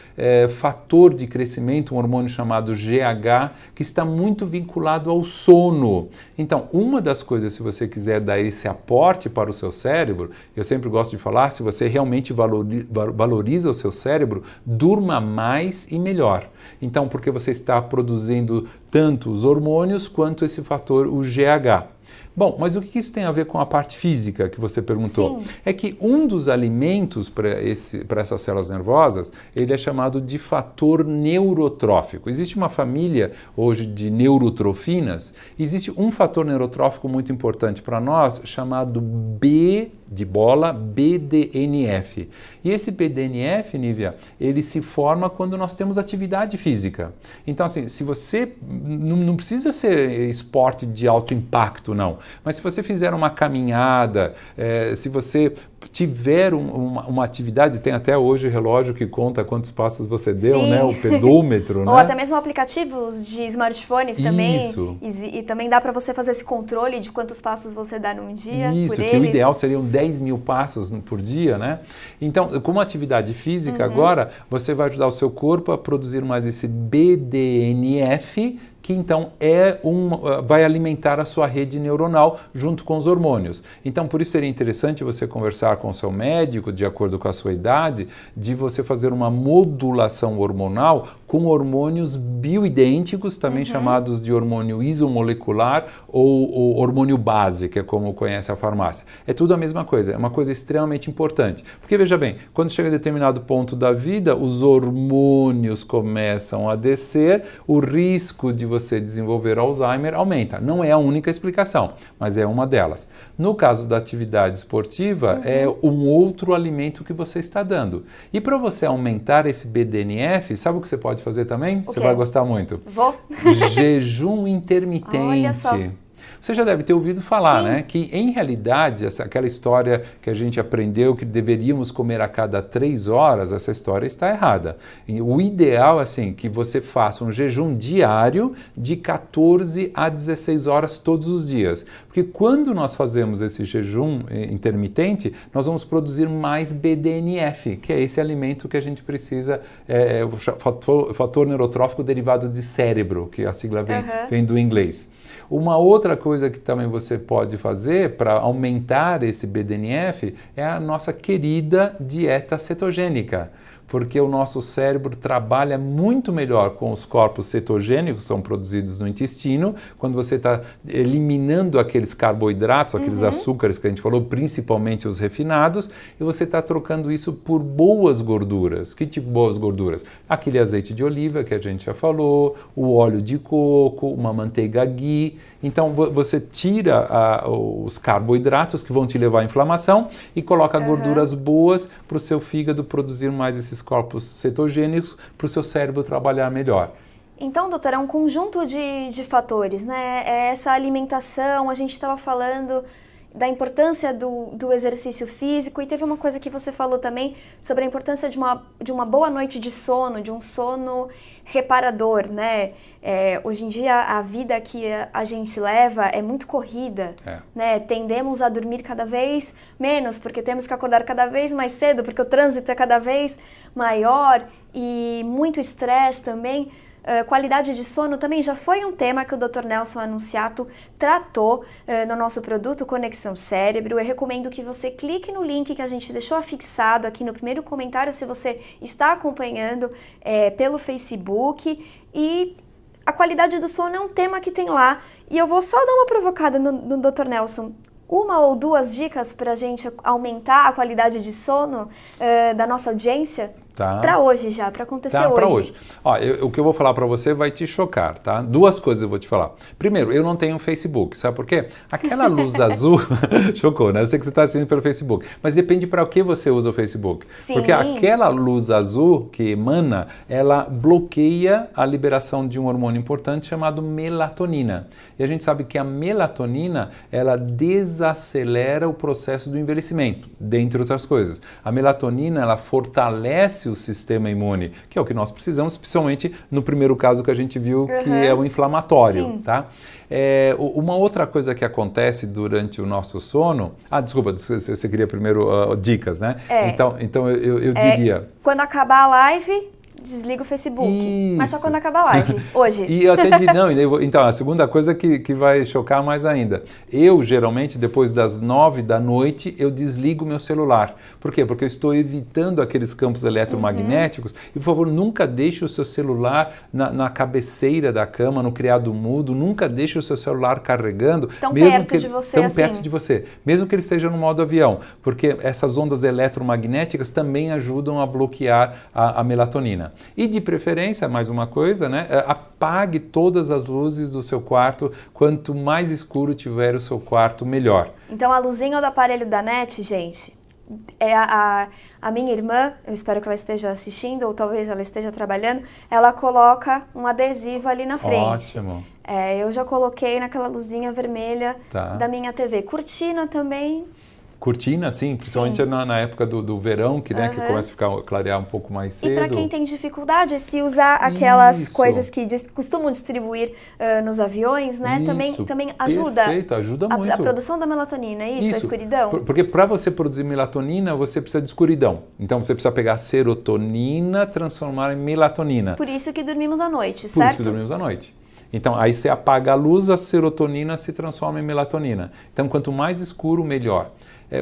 fator de crescimento, um hormônio chamado GH, que está muito vinculado ao sono. Então, uma das coisas, se você quiser dar esse aporte para o seu cérebro, eu sempre gosto de falar, se você realmente valoriza o seu cérebro, durma mais e melhor. Então, porque você está produzindo tanto os hormônios quanto esse fator, o GH. Bom, mas o que isso tem a ver com a parte física que você perguntou? Sim. É que um dos alimentos para essas células nervosas, ele é chamado de fator neurotrófico. Existe uma família hoje de neurotrofinas, existe um fator neurotrófico muito importante para nós, chamado B de bola, BDNF. E esse BDNF, Nívia, ele se forma quando nós temos atividade física. Então, assim, se você, não precisa ser esporte de alto impacto, não, mas se você fizer uma caminhada, se você tiver uma atividade, tem até hoje relógio que conta quantos passos você deu, Sim. né? O pedômetro, Ou né? até mesmo aplicativos de smartphones também. Isso. E também dá para você fazer esse controle de quantos passos você dá num dia. Isso, por que eles. o ideal seriam 10 mil passos por dia, né? Então, com uma atividade física agora, você vai ajudar o seu corpo a produzir mais esse BDNF, que então vai alimentar a sua rede neuronal junto com os hormônios. Então, por isso seria interessante você conversar com o seu médico, de acordo com a sua idade, de você fazer uma modulação hormonal com hormônios bioidênticos, também chamados de hormônio isomolecular ou hormônio base, que é como conhece a farmácia. É tudo a mesma coisa, é uma coisa extremamente importante. Porque, veja bem, quando chega a determinado ponto da vida, os hormônios começam a descer, o risco de você desenvolver Alzheimer aumenta. Não é a única explicação, mas é uma delas. No caso da atividade esportiva, é um outro alimento que você está dando. E para você aumentar esse BDNF, sabe o que você pode fazer também? Você vai gostar muito. Vou. Jejum intermitente. Olha só. Você já deve ter ouvido falar, Sim. né? Que em realidade, aquela história que a gente aprendeu que deveríamos comer a cada 3 horas, essa história está errada. E o ideal, assim, que você faça um jejum diário de 14 a 16 horas todos os dias. Porque quando nós fazemos esse jejum intermitente, nós vamos produzir mais BDNF, que é esse alimento que a gente precisa, o fator neurotrófico derivado de cérebro, que a sigla vem do inglês. Uma outra coisa que também você pode fazer para aumentar esse BDNF é a nossa querida dieta cetogênica, porque o nosso cérebro trabalha muito melhor com os corpos cetogênicos que são produzidos no intestino, quando você está eliminando aqueles carboidratos, aqueles açúcares que a gente falou, principalmente os refinados, e você está trocando isso por boas gorduras. Que tipo de boas gorduras? Aquele azeite de oliva que a gente já falou, o óleo de coco, uma manteiga ghee. Então você tira os carboidratos que vão te levar à inflamação e coloca gorduras boas para o seu fígado produzir mais esses corpos cetogênicos, para o seu cérebro trabalhar melhor. Então, doutora, é um conjunto de fatores, né? É essa alimentação, a gente estava falando da importância do exercício físico e teve uma coisa que você falou também sobre a importância de uma boa noite de sono, de um sono reparador, né? Hoje em dia a vida que a gente leva é muito corrida, né? Tendemos a dormir cada vez menos porque temos que acordar cada vez mais cedo, porque o trânsito é cada vez maior e muito estresse também. Qualidade de sono também já foi um tema que o Dr. Nelson Annunziato tratou no nosso produto Conexão Cérebro. Eu recomendo que você clique no link que a gente deixou afixado aqui no primeiro comentário se você está acompanhando pelo Facebook. E a qualidade do sono é um tema que tem lá. E eu vou só dar uma provocada no Dr. Nelson. 1 ou 2 dicas para a gente aumentar a qualidade de sono da nossa audiência? Tá? Para hoje já, para acontecer Tá, para hoje. hoje. Ó, o que eu vou falar para você vai te chocar, tá? Duas coisas eu vou te falar. Primeiro, eu não tenho Facebook, sabe por quê? Aquela luz azul, chocou, né? Eu sei que você está assistindo pelo Facebook, mas depende para que você usa o Facebook. Sim. Porque aquela luz azul que emana, ela bloqueia a liberação de um hormônio importante chamado melatonina. E a gente sabe que a melatonina, ela desacelera o processo do envelhecimento, dentre outras coisas. A melatonina, ela fortalece o sistema imune, que é o que nós precisamos, principalmente no primeiro caso que a gente viu, que é o inflamatório, Sim. tá? Uma outra coisa que acontece durante o nosso sono... desculpa, você queria primeiro dicas, né? Então eu diria... Quando acabar a live, desliga o Facebook. Isso. Mas só quando acabar a live, hoje. E eu até então, a segunda coisa que vai chocar mais ainda. Eu, geralmente, depois das 9 da noite, eu desligo meu celular. Por quê? Porque eu estou evitando aqueles campos eletromagnéticos. E, por favor, nunca deixe o seu celular na cabeceira da cama, no criado mudo. Nunca deixe o seu celular carregando. Tão perto de você tão assim. perto de você. Mesmo que ele esteja no modo avião. Porque essas ondas eletromagnéticas também ajudam a bloquear a melatonina. E de preferência, mais uma coisa, né? Apague todas as luzes do seu quarto. Quanto mais escuro tiver o seu quarto, melhor. Então a luzinha do aparelho da NET, gente, a minha irmã, eu espero que ela esteja assistindo ou talvez ela esteja trabalhando, ela coloca um adesivo ali na frente. Ótimo. Eu já coloquei naquela luzinha vermelha da minha TV. Cortina também. Cortina, sim, principalmente na época do verão, que começa a clarear um pouco mais cedo. E para quem tem dificuldade, se usar aquelas coisas que costumam distribuir nos aviões, né? Também ajuda. Perfeito, ajuda muito. A produção da melatonina, a escuridão. Porque para você produzir melatonina, você precisa de escuridão. Então você precisa pegar serotonina, transformar em melatonina. Por isso que dormimos à noite, certo? Por isso que dormimos à noite. Então, aí você apaga a luz, a serotonina se transforma em melatonina. Então, quanto mais escuro, melhor.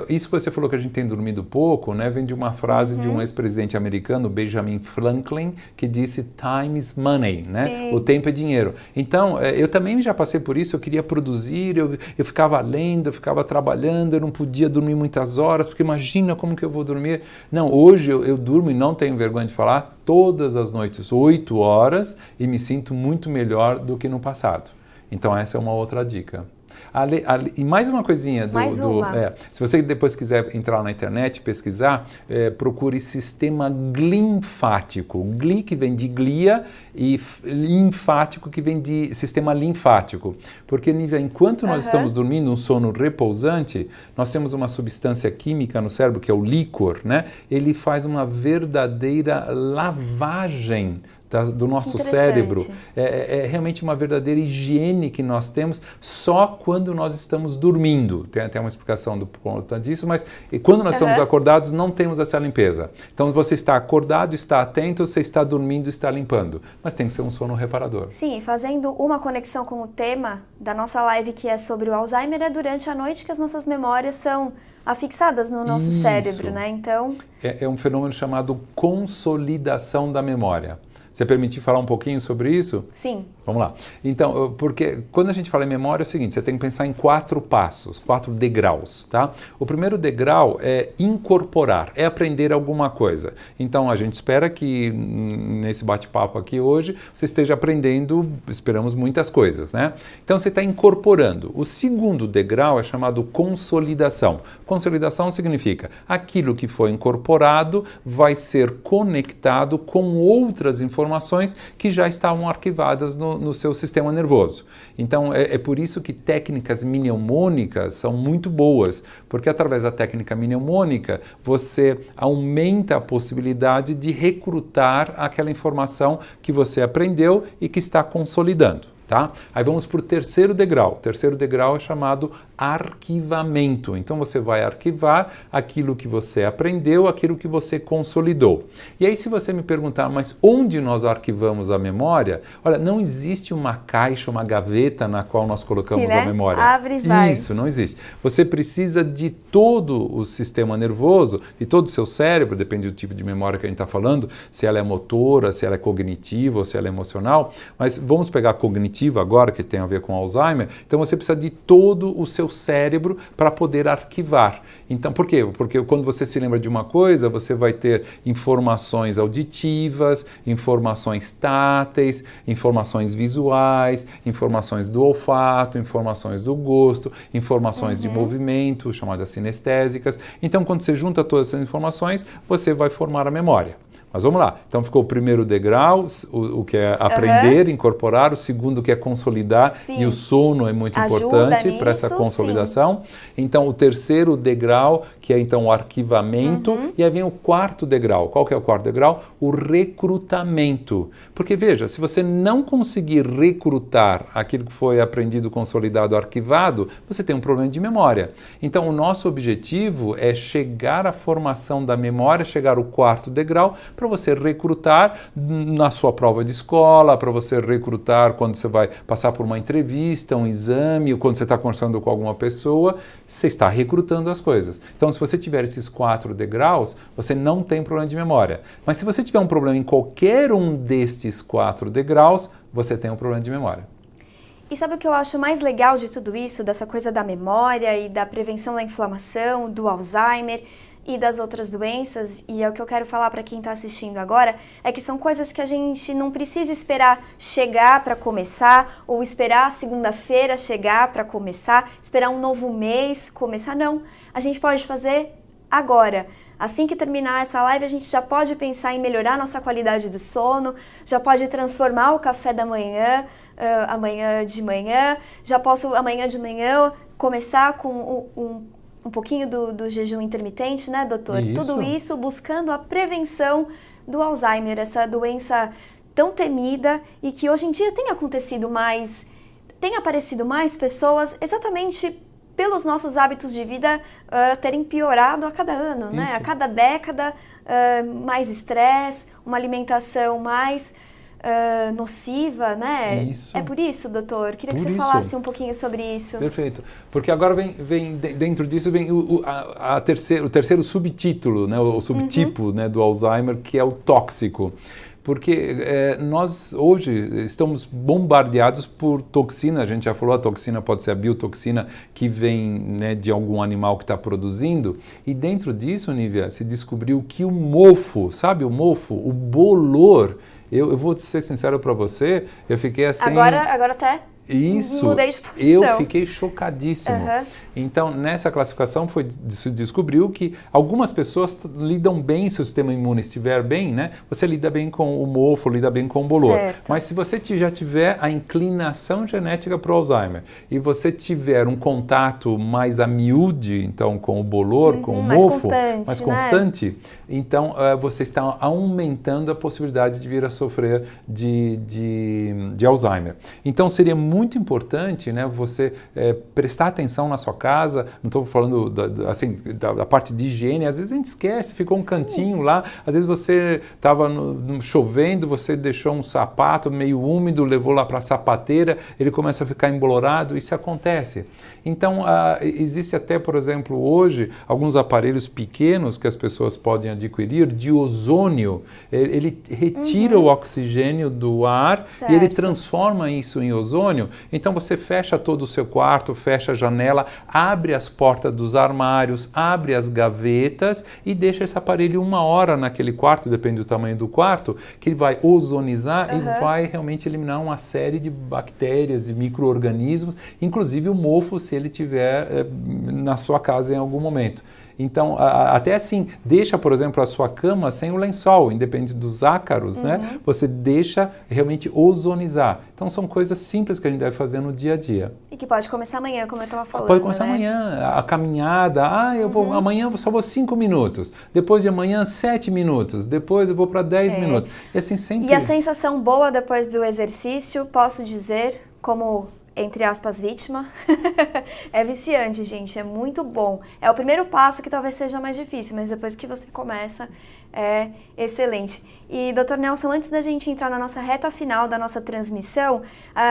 Isso que você falou que a gente tem dormido pouco, né, vem de uma frase de um ex-presidente americano, Benjamin Franklin, que disse time is money, né? Sim. O tempo é dinheiro. Então, eu também já passei por isso, eu queria produzir, eu ficava lendo, eu ficava trabalhando, eu não podia dormir muitas horas, porque imagina como que eu vou dormir. Não, hoje eu durmo, e não tenho vergonha de falar, todas as noites, 8 horas, e me sinto muito melhor do que no passado. Então, essa é uma outra dica. E mais uma coisinha. Se você depois quiser entrar na internet, pesquisar, procure sistema linfático. Gli, que vem de glia, e linfático, que vem de sistema linfático. Porque, enquanto nós estamos dormindo um sono repousante, nós temos uma substância química no cérebro, que é o líquor, né? Ele faz uma verdadeira lavagem do nosso cérebro. É realmente uma verdadeira higiene que nós temos só quando nós estamos dormindo. Tem até uma explicação do conta disso, mas quando nós estamos acordados, não temos essa limpeza. Então, você está acordado, está atento, você está dormindo, está limpando. Mas tem que ser um sono reparador. Sim, fazendo uma conexão com o tema da nossa live, que é sobre o Alzheimer, é durante a noite que as nossas memórias são afixadas no nosso cérebro, né? Então... É um fenômeno chamado consolidação da memória. Você permitir falar um pouquinho sobre isso? Sim. Vamos lá. Então, porque quando a gente fala em memória é o seguinte, você tem que pensar em 4 passos, 4 degraus, tá? O primeiro degrau é incorporar, é aprender alguma coisa. Então, a gente espera que nesse bate-papo aqui hoje você esteja aprendendo, esperamos, muitas coisas, né? Então, você está incorporando. O segundo degrau é chamado consolidação. Consolidação significa aquilo que foi incorporado vai ser conectado com outras informações que já estavam arquivadas no seu sistema nervoso. Então, é por isso que técnicas mnemônicas são muito boas, porque através da técnica mnemônica, você aumenta a possibilidade de recrutar aquela informação que você aprendeu e que está consolidando. Tá? Aí vamos para o terceiro degrau. O terceiro degrau é chamado arquivamento. Então você vai arquivar aquilo que você aprendeu, aquilo que você consolidou. E aí se você me perguntar, mas onde nós arquivamos a memória? Olha, não existe uma caixa, uma gaveta na qual nós colocamos a memória. Abre e vai. Isso, não existe. Você precisa de todo o sistema nervoso, de todo o seu cérebro, depende do tipo de memória que a gente está falando, se ela é motora, se ela é cognitiva ou se ela é emocional, mas vamos pegar cognitiva cognitivo agora, que tem a ver com Alzheimer, então você precisa de todo o seu cérebro para poder arquivar. Então, por quê? Porque quando você se lembra de uma coisa, você vai ter informações auditivas, informações táteis, informações visuais, informações do olfato, informações do gosto, informações de movimento, chamadas sinestésicas. Então, quando você junta todas essas informações, você vai formar a memória. Mas vamos lá. Então ficou o primeiro degrau, o que é aprender, incorporar, o segundo que é consolidar, e o sono é muito importante para essa consolidação. Sim. Então o terceiro degrau, que é então o arquivamento, e aí vem o quarto degrau. Qual que é o quarto degrau? O recrutamento. Porque veja, se você não conseguir recrutar aquilo que foi aprendido, consolidado, arquivado, você tem um problema de memória. Então o nosso objetivo é chegar à formação da memória, chegar ao quarto degrau, para você recrutar na sua prova de escola, para você recrutar quando você vai passar por uma entrevista, um exame, ou quando você está conversando com alguma pessoa, você está recrutando as coisas. Então, se você tiver esses 4 degraus, você não tem problema de memória. Mas se você tiver um problema em qualquer um destes 4 degraus, você tem um problema de memória. E sabe o que eu acho mais legal de tudo isso, dessa coisa da memória e da prevenção da inflamação, do Alzheimer e das outras doenças, e é o que eu quero falar para quem está assistindo agora, é que são coisas que a gente não precisa esperar chegar para começar, ou esperar segunda-feira chegar para começar, esperar um novo mês começar, não. A gente pode fazer agora. Assim que terminar essa live, a gente já pode pensar em melhorar nossa qualidade do sono, já pode transformar o café da manhã, amanhã de manhã, já posso amanhã de manhã começar com um pouquinho do jejum intermitente, né, doutor? Isso. Tudo isso buscando a prevenção do Alzheimer, essa doença tão temida e que hoje em dia tem acontecido mais, tem aparecido mais pessoas exatamente pelos nossos hábitos de vida terem piorado a cada ano, né? A cada década, mais estresse, uma alimentação mais nociva, né? Isso. É por isso, doutor? Queria que você falasse um pouquinho sobre isso. Perfeito. Porque agora vem dentro disso vem o terceiro subtítulo, né? O subtipo, né, do Alzheimer, que é o tóxico. Porque nós hoje estamos bombardeados por toxina, a gente já falou, a toxina pode ser a biotoxina que vem, né, de algum animal que está produzindo, e dentro disso, Nívia, se descobriu que o mofo, sabe o mofo, o bolor, eu vou ser sincero para você, eu fiquei assim... Agora até... Isso, mudei de posição. Eu fiquei chocadíssimo. Então, nessa classificação se descobriu que algumas pessoas lidam bem, se o sistema imune estiver bem, né? Você lida bem com o mofo, lida bem com o bolor. Certo. Mas se você já tiver a inclinação genética para o Alzheimer e você tiver um contato mais a miúde, então, com o bolor, com o mofo, mais constante, então você está aumentando a possibilidade de vir a sofrer de Alzheimer. Então, seria muito importante, né, você prestar atenção na sua casa, não estou falando da parte de higiene, às vezes a gente esquece, ficou um cantinho lá, às vezes você estava chovendo, você deixou um sapato meio úmido, levou lá para a sapateira, ele começa a ficar embolorado, isso acontece. Então, existe até, por exemplo, hoje, alguns aparelhos pequenos que as pessoas podem adquirir de ozônio, ele retira o oxigênio do ar e ele transforma isso em ozônio. Então você fecha todo o seu quarto, fecha a janela, abre as portas dos armários, abre as gavetas e deixa esse aparelho 1 hora naquele quarto, depende do tamanho do quarto, que ele vai ozonizar e vai realmente eliminar uma série de bactérias, de micro-organismos, inclusive o mofo, se ele tiver na sua casa em algum momento. Então, até assim, deixa, por exemplo, a sua cama sem o lençol, independente dos ácaros, né? Você deixa realmente ozonizar. Então, são coisas simples que a gente deve fazer no dia a dia. E que pode começar amanhã, como eu estava falando, pode começar amanhã, a caminhada, amanhã eu só vou 5 minutos, depois de amanhã 7 minutos, depois eu vou para 10 minutos. E assim sempre... E a sensação boa depois do exercício, posso dizer, como... entre aspas, vítima, é viciante, gente, é muito bom. É o primeiro passo que talvez seja mais difícil, mas depois que você começa, é excelente. E, Dr. Nelson, antes da gente entrar na nossa reta final da nossa transmissão,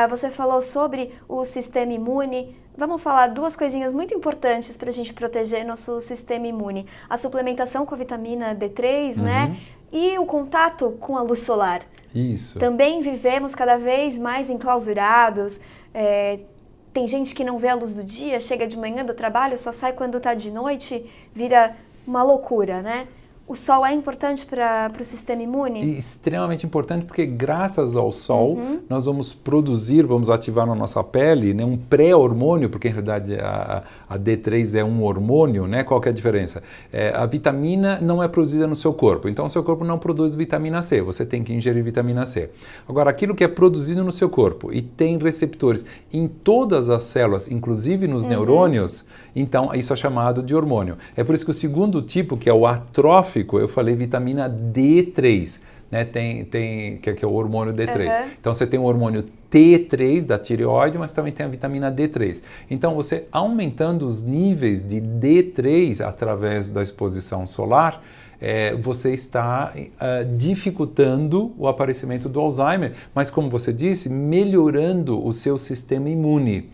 você falou sobre o sistema imune. Vamos falar 2 coisinhas muito importantes para a gente proteger nosso sistema imune. A suplementação com a vitamina D3, né? E o contato com a luz solar? Isso. Também vivemos cada vez mais enclausurados. Tem gente que não vê a luz do dia, chega de manhã do trabalho, só sai quando está de noite, vira uma loucura, né? O sol é importante para o sistema imune? E extremamente importante porque graças ao sol nós vamos produzir, vamos ativar na nossa pele, né, um pré-hormônio, porque em realidade a D3 é um hormônio, né? Qual que é a diferença? A vitamina não é produzida no seu corpo, então o seu corpo não produz vitamina C, você tem que ingerir vitamina C. Agora, aquilo que é produzido no seu corpo e tem receptores em todas as células, inclusive nos neurônios, então isso é chamado de hormônio. É por isso que o segundo tipo, que é o atrófico, eu falei vitamina D3, né? Que é o hormônio D3. Então você tem o hormônio T3 da tireoide, mas também tem a vitamina D3. Então você aumentando os níveis de D3 através da exposição solar, você está dificultando o aparecimento do Alzheimer, mas como você disse, melhorando o seu sistema imune.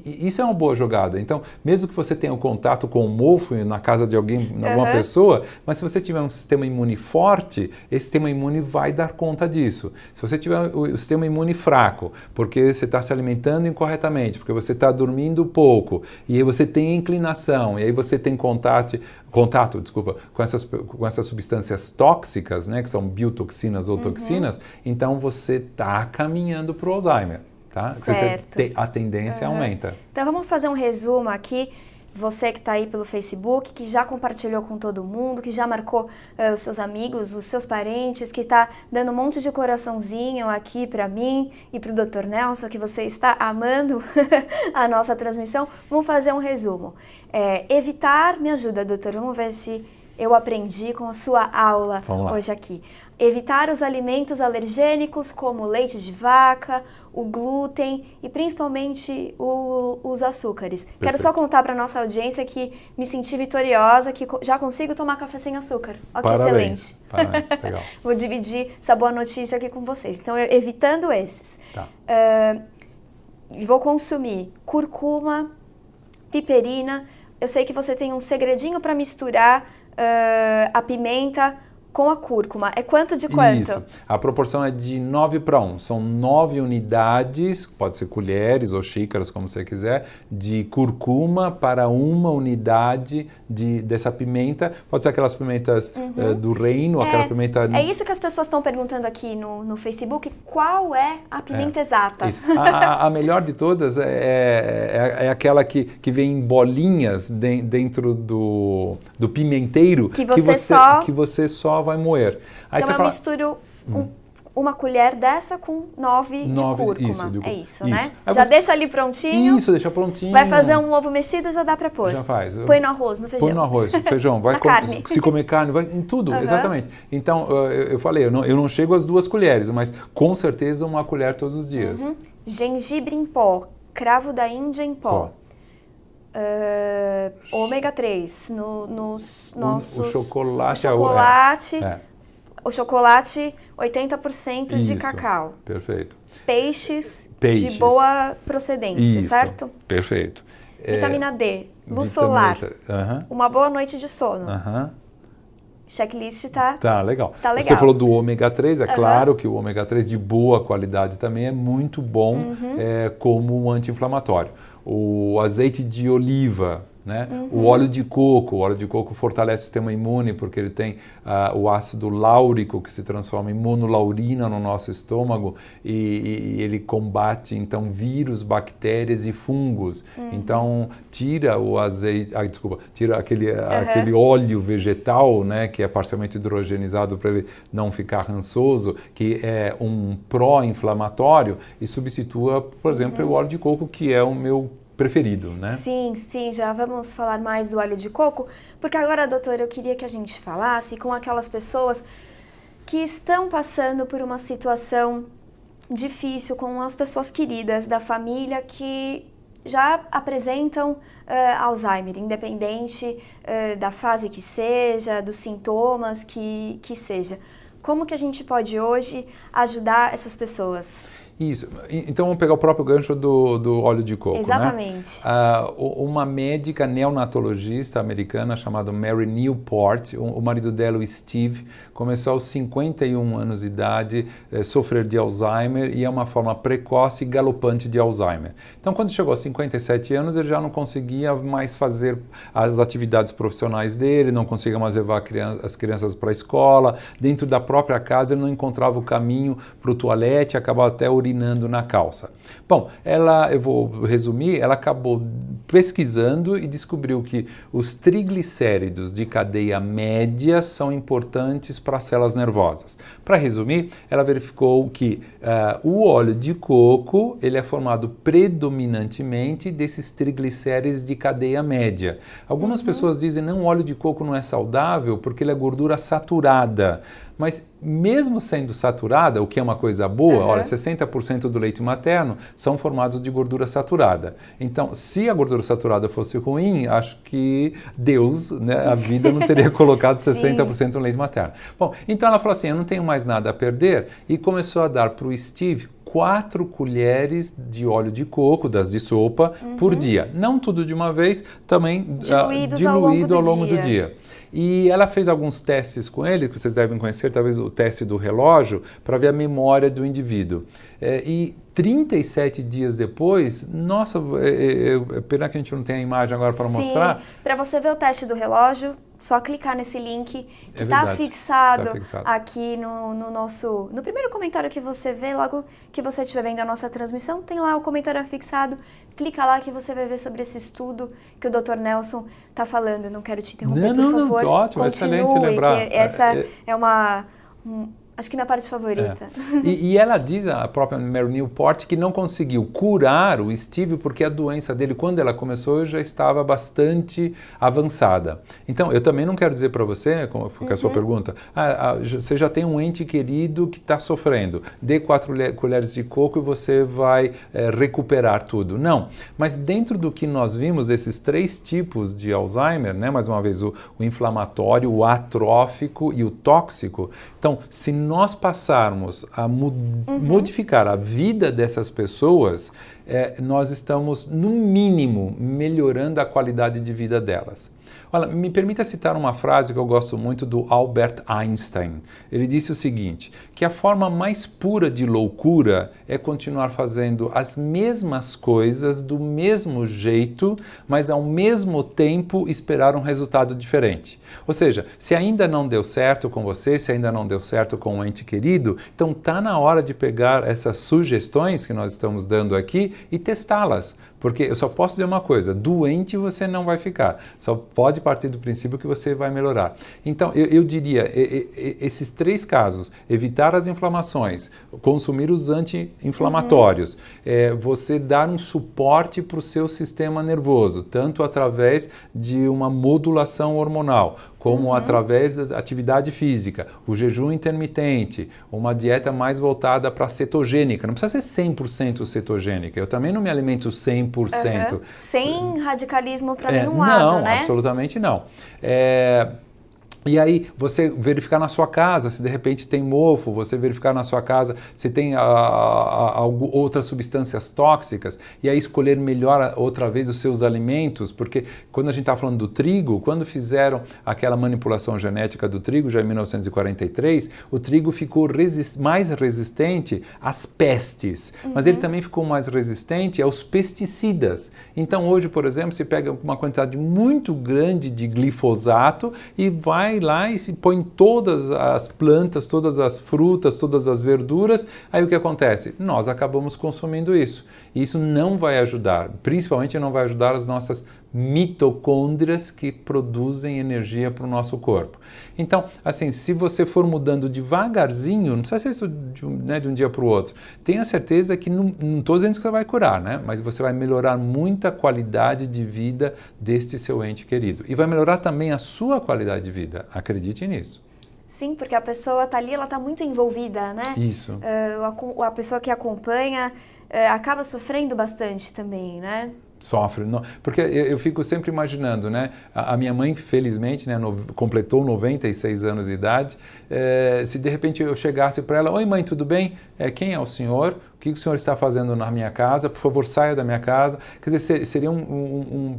Isso é uma boa jogada. Então, mesmo que você tenha um contato com o mofo na casa de alguém, alguma pessoa, mas se você tiver um sistema imune forte, esse sistema imune vai dar conta disso. Se você tiver o sistema imune fraco, porque você está se alimentando incorretamente, porque você está dormindo pouco, e aí você tem inclinação, e aí você tem contato com essas substâncias tóxicas, né, que são biotoxinas ou toxinas, então você está caminhando para o Alzheimer. Tá? A tendência aumenta. Então vamos fazer um resumo aqui. Você que está aí pelo Facebook, que já compartilhou com todo mundo, que já marcou os seus amigos, os seus parentes, que está dando um monte de coraçãozinho aqui para mim e para o Dr. Nelson, que você está amando a nossa transmissão. Vamos fazer um resumo. Evitar, me ajuda, doutor, vamos ver se eu aprendi com a sua aula hoje aqui. Evitar os alimentos alergênicos como leite de vaca, o glúten e principalmente os açúcares. Perfeito. Quero só contar para a nossa audiência que me senti vitoriosa, que já consigo tomar café sem açúcar. Ó, que excelente. Parabéns, legal. Vou dividir essa boa notícia aqui com vocês. Então, evitando esses. Tá. Vou consumir curcuma, piperina. Eu sei que você tem um segredinho para misturar a pimenta com a cúrcuma. É quanto de quanto? Isso. A proporção é de 9:1. São 9 unidades, pode ser colheres ou xícaras, como você quiser, de curcuma para uma unidade dessa pimenta. Pode ser aquelas pimentas do reino, aquela pimenta... É isso que as pessoas estão perguntando aqui no Facebook. Qual é a pimenta exata? Isso. A melhor de todas é aquela que vem em bolinhas dentro do pimenteiro que você só vai moer. Aí então eu misturo uma colher dessa com 9 de cúrcuma. Isso, né? Já deixa ali prontinho. Isso, deixa prontinho. Vai fazer um ovo mexido, já dá pra pôr. Já faz. Põe no arroz, no feijão. Põe no arroz, no feijão. Vai carne. Se comer carne, vai em tudo, exatamente. Então, eu falei, eu não chego às 2 colheres, mas com certeza uma colher todos os dias. Gengibre em pó, cravo da Índia em pó. Ômega 3 nos nossos... O chocolate... O chocolate 80% de cacau. Perfeito. Peixes de boa procedência, certo? Perfeito. Vitamina D, luz solar, uma boa noite de sono. Checklist tá legal. Tá legal. Você falou do ômega 3, claro que o ômega 3 de boa qualidade também é muito bom como um anti-inflamatório. O azeite de oliva, né? O óleo de coco fortalece o sistema imune porque ele tem o ácido láurico que se transforma em monolaurina no nosso estômago e ele combate então vírus, bactérias e fungos. Então tira o azeite, tira aquele óleo vegetal, né, que é parcialmente hidrogenizado para ele não ficar rançoso, que é um pró-inflamatório e substitua, por exemplo, o óleo de coco, que é o meu preferido, né? Sim, já vamos falar mais do óleo de coco, porque agora, doutor, eu queria que a gente falasse com aquelas pessoas que estão passando por uma situação difícil, com as pessoas queridas da família que já apresentam Alzheimer, independente da fase que seja, dos sintomas que seja. Como que a gente pode hoje ajudar essas pessoas? Isso. Então vamos pegar o próprio gancho do óleo de coco, Exatamente. né? Uma médica neonatologista americana chamada Mary Newport, o marido dela, o Steve, começou aos 51 anos de idade a sofrer de Alzheimer, e é uma forma precoce e galopante de Alzheimer. Então quando chegou aos 57 anos, ele já não conseguia mais fazer as atividades profissionais dele, não conseguia mais levar as crianças para a escola, dentro da própria casa ele não encontrava o caminho para o toalete, acabava até urinando na calça. Bom, eu vou resumir, ela acabou pesquisando e descobriu que os triglicéridos de cadeia média são importantes para as células nervosas. Para resumir, ela verificou que o óleo de coco ele é formado predominantemente desses triglicéridos de cadeia média. Algumas pessoas dizem, não, o óleo de coco não é saudável porque ele é gordura saturada. Mas mesmo sendo saturada, o que é uma coisa boa, olha, 60% do leite materno são formados de gordura saturada. Então, se a gordura saturada fosse ruim, acho que Deus, né, a vida não teria colocado 60% no leite materno. Bom, então ela falou assim, eu não tenho mais nada a perder, e começou a dar para o Steve 4 colheres de óleo de coco, das de sopa, por dia. Não tudo de uma vez, também diluído ao longo do dia. E ela fez alguns testes com ele, que vocês devem conhecer, talvez o teste do relógio, para ver a memória do indivíduo. E 37 dias depois, nossa, pena que a gente não tem a imagem agora para mostrar. Para você ver o teste do relógio, só clicar nesse link que está fixado aqui no primeiro comentário que você vê, logo que você estiver vendo a nossa transmissão, tem lá o comentário fixado, clica lá que você vai ver sobre esse estudo que o Dr. Nelson está falando. Não quero te interromper, por favor. Ótimo, excelente lembrar. Essa é uma... Acho que minha parte favorita. E ela diz, a própria Mary Newport, que não conseguiu curar o Steve porque a doença dele, quando ela começou, já estava bastante avançada. Então, eu também não quero dizer para você, como foi a sua pergunta, você já tem um ente querido que está sofrendo, dê 4 colheres de coco e você vai recuperar tudo. Não, mas dentro do que nós vimos, desses 3 tipos de Alzheimer, né, mais uma vez, o inflamatório, o atrófico e o tóxico, então, se nós passarmos a modificar a vida dessas pessoas, nós estamos, no mínimo, melhorando a qualidade de vida delas. Olha, me permita citar uma frase que eu gosto muito do Albert Einstein. Ele disse o seguinte, que a forma mais pura de loucura é continuar fazendo as mesmas coisas do mesmo jeito, mas ao mesmo tempo esperar um resultado diferente. Ou seja, se ainda não deu certo com você, se ainda não deu certo com um ente querido, então está na hora de pegar essas sugestões que nós estamos dando aqui e testá-las. Porque eu só posso dizer uma coisa, doente você não vai ficar, só pode partir do princípio que você vai melhorar. Então, eu diria, esses 3 casos, evitar as inflamações, consumir os anti-inflamatórios, você dar um suporte para o seu sistema nervoso, tanto através de uma modulação hormonal, como através da atividade física, o jejum intermitente, uma dieta mais voltada para cetogênica. Não precisa ser 100% cetogênica. Eu também não me alimento 100%. Sem radicalismo para nenhum lado, né? Não, absolutamente não. E aí, você verificar na sua casa se de repente tem mofo, você verificar na sua casa se tem outras substâncias tóxicas, e aí escolher melhor outra vez os seus alimentos, porque quando a gente está falando do trigo, quando fizeram aquela manipulação genética do trigo, já em 1943, o trigo ficou mais resistente às pestes, mas ele também ficou mais resistente aos pesticidas. Então hoje, por exemplo, se pega uma quantidade muito grande de glifosato e vai lá e se põe todas as plantas, todas as frutas, todas as verduras, aí o que acontece? Nós acabamos consumindo isso. E isso não vai ajudar, principalmente não vai ajudar as nossas mitocôndrias que produzem energia para o nosso corpo. Então, assim, se você for mudando devagarzinho, não precisa ser isso de um dia para o outro, tenha certeza que não estou dizendo que você vai curar, né? Mas você vai melhorar muito a qualidade de vida deste seu ente querido. E vai melhorar também a sua qualidade de vida, acredite nisso. Sim, porque a pessoa está ali, ela está muito envolvida, né? Isso. A pessoa que acompanha acaba sofrendo bastante também, né? Sofre, não, porque eu fico sempre imaginando, né? A minha mãe, felizmente, né, completou 96 anos de idade. Se de repente eu chegasse para ela, oi mãe, tudo bem? Quem é o senhor? que o senhor está fazendo na minha casa? Por favor, saia da minha casa. Quer dizer, seria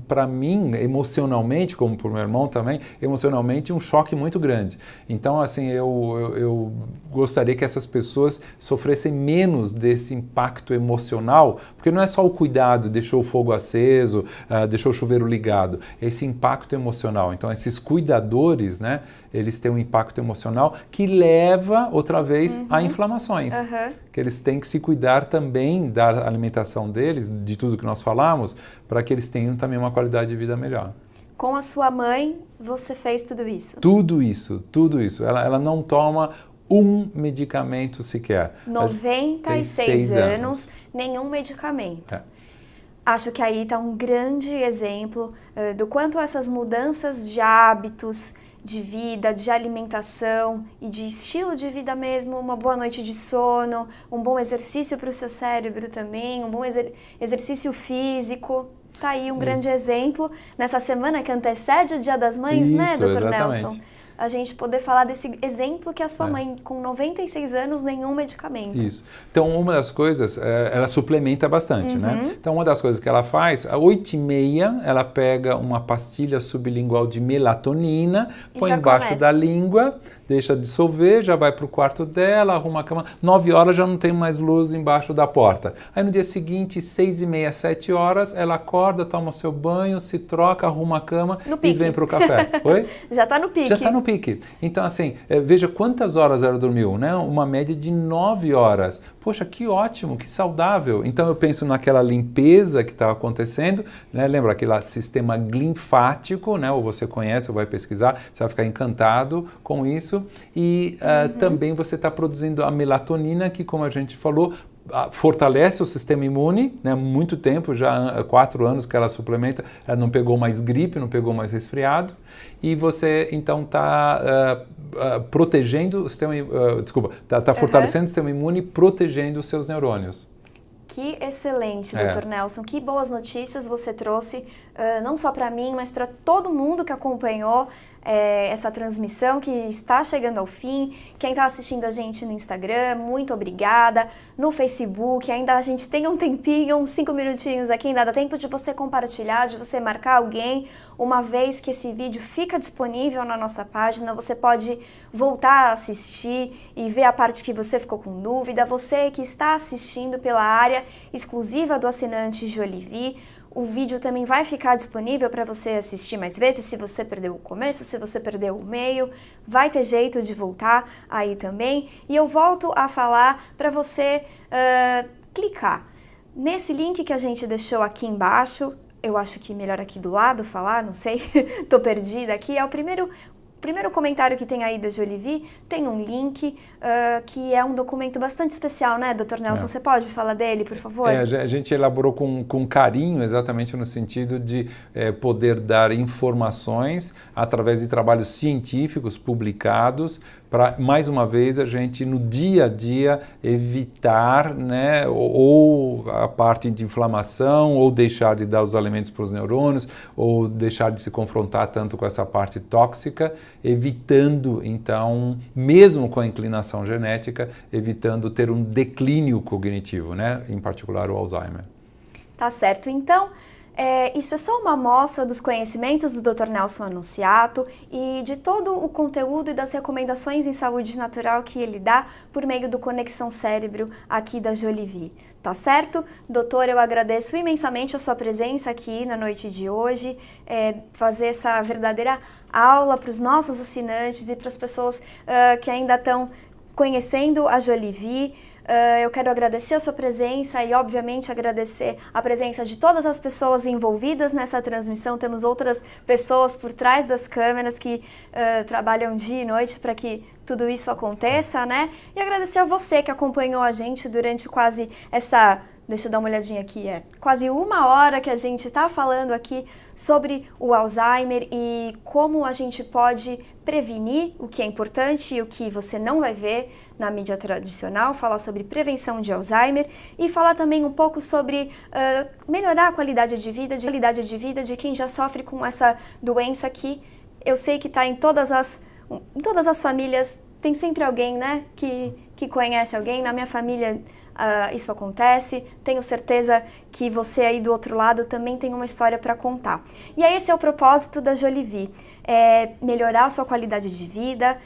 para mim, emocionalmente, como para o meu irmão também, emocionalmente um choque muito grande. Então, assim, eu gostaria que essas pessoas sofressem menos desse impacto emocional, porque não é só o cuidado, deixou o fogo aceso, deixou o chuveiro ligado, é esse impacto emocional. Então, esses cuidadores, né, eles têm um impacto emocional que leva, outra vez, a inflamações. Que eles têm que se cuidar também da alimentação deles, de tudo que nós falamos, para que eles tenham também uma qualidade de vida melhor. Com a sua mãe, você fez tudo isso? Tudo isso, tudo isso. Ela não toma um medicamento sequer. 96 anos, nenhum medicamento. Acho que aí está um grande exemplo do quanto essas mudanças de hábitos, de vida, de alimentação e de estilo de vida mesmo, uma boa noite de sono, um bom exercício para o seu cérebro também, um bom exercício físico. Tá aí um grande exemplo nessa semana que antecede o Dia das Mães, né, Dr. Exatamente. Nelson? A gente poder falar desse exemplo que a sua mãe, com 96 anos, nenhum medicamento. Isso. Então, uma das coisas, ela suplementa bastante, né? Então, uma das coisas que ela faz, às 8h30, ela pega uma pastilha sublingual de melatonina, põe embaixo da língua, deixa dissolver, já vai para o quarto dela, arruma a cama. 9 horas já não tem mais luz embaixo da porta. Aí, no dia seguinte, 6h30, 7 horas, ela acorda, toma o seu banho, se troca, arruma a cama e vem para o café. Oi? Já está no pique. Já está no pique. Então, assim, veja quantas horas ela dormiu, né? Uma média de 9 horas. Poxa, que ótimo, que saudável. Então, eu penso naquela limpeza que estava acontecendo, né? Lembra aquele sistema linfático, né? Ou você conhece, ou vai pesquisar, você vai ficar encantado com isso. E também você está produzindo a melatonina, que, como a gente falou, fortalece o sistema imune, né? Muito tempo, já há 4 anos que ela suplementa, ela não pegou mais gripe, não pegou mais resfriado, e você então está protegendo o sistema, está fortalecendo o sistema imune e protegendo os seus neurônios. Que excelente, Dr. Nelson. Que boas notícias você trouxe, não só para mim, mas para todo mundo que acompanhou essa transmissão que está chegando ao fim. Quem está assistindo a gente no Instagram, muito obrigada. No Facebook, ainda a gente tem um tempinho, uns 5 minutinhos aqui, ainda dá tempo de você compartilhar, de você marcar alguém. Uma vez que esse vídeo fica disponível na nossa página, você pode voltar a assistir e ver a parte que você ficou com dúvida. Você que está assistindo pela área exclusiva do assinante Jolivie, o vídeo também vai ficar disponível para você assistir mais vezes, se você perdeu o começo, se você perdeu o meio, vai ter jeito de voltar aí também. E eu volto a falar para você clicar nesse link que a gente deixou aqui embaixo. Eu acho que melhor aqui do lado falar, não sei, tô perdida aqui. É o primeiro comentário que tem aí da Jolivie, tem um link que é um documento bastante especial, né, Dr. Nelson? Você pode falar dele, por favor? A gente elaborou com carinho, exatamente no sentido de poder dar informações através de trabalhos científicos publicados para, mais uma vez, a gente no dia a dia evitar, né, ou a parte de inflamação, ou deixar de dar os alimentos para os neurônios, ou deixar de se confrontar tanto com essa parte tóxica, evitando, então, mesmo com a inclinação genética, evitando ter um declínio cognitivo, né, em particular o Alzheimer. Tá certo, então. Isso é só uma amostra dos conhecimentos do Dr. Nelson Annunziato e de todo o conteúdo e das recomendações em saúde natural que ele dá por meio do Conexão Cérebro aqui da Jolivie. Tá certo? Doutor, eu agradeço imensamente a sua presença aqui na noite de hoje, fazer essa verdadeira aula para os nossos assinantes e para as pessoas que ainda estão conhecendo a Jolivie. Eu quero agradecer a sua presença e, obviamente, agradecer a presença de todas as pessoas envolvidas nessa transmissão. Temos outras pessoas por trás das câmeras que trabalham dia e noite para que tudo isso aconteça, né? E agradecer a você que acompanhou a gente durante quase essa... Deixa eu dar uma olhadinha aqui, quase 1 hora que a gente está falando aqui sobre o Alzheimer e como a gente pode prevenir o que é importante e o que você não vai ver na mídia tradicional, falar sobre prevenção de Alzheimer e falar também um pouco sobre melhorar a qualidade de vida de quem já sofre com essa doença que eu sei que está em todas as famílias, tem sempre alguém, né, que conhece alguém. Na minha família isso acontece. Tenho certeza que você aí do outro lado também tem uma história para contar. E aí esse é o propósito da Jolivie, melhorar a sua qualidade de vida,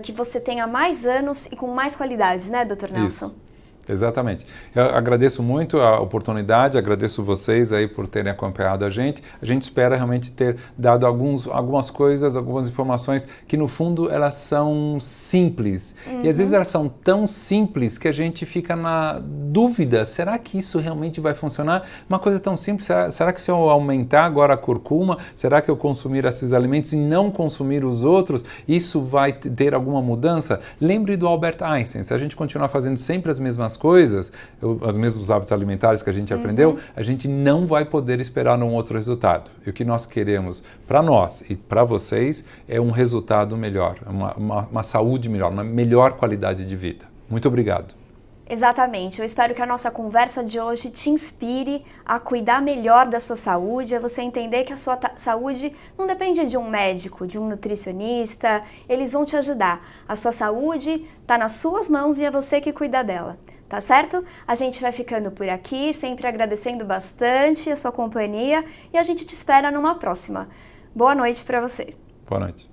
que você tenha mais anos e com mais qualidade, né, Dr. Nelson? Isso. Exatamente. Eu agradeço muito a oportunidade, agradeço vocês aí por terem acompanhado a gente. A gente espera realmente ter dado algumas coisas, algumas informações que no fundo elas são simples. E às vezes elas são tão simples que a gente fica na dúvida, será que isso realmente vai funcionar? Uma coisa tão simples, será que se eu aumentar agora a curcuma, será que eu consumir esses alimentos e não consumir os outros, isso vai ter alguma mudança? Lembre do Albert Einstein, se a gente continuar fazendo sempre as mesmas coisas, os mesmos hábitos alimentares que a gente aprendeu, a gente não vai poder esperar um outro resultado. E o que nós queremos para nós e para vocês é um resultado melhor, uma saúde melhor, uma melhor qualidade de vida. Muito obrigado. Exatamente, eu espero que a nossa conversa de hoje te inspire a cuidar melhor da sua saúde, a você entender que a sua saúde não depende de um médico, de um nutricionista, eles vão te ajudar. A sua saúde está nas suas mãos e é você que cuida dela. Tá certo? A gente vai ficando por aqui, sempre agradecendo bastante a sua companhia e a gente te espera numa próxima. Boa noite para você. Boa noite.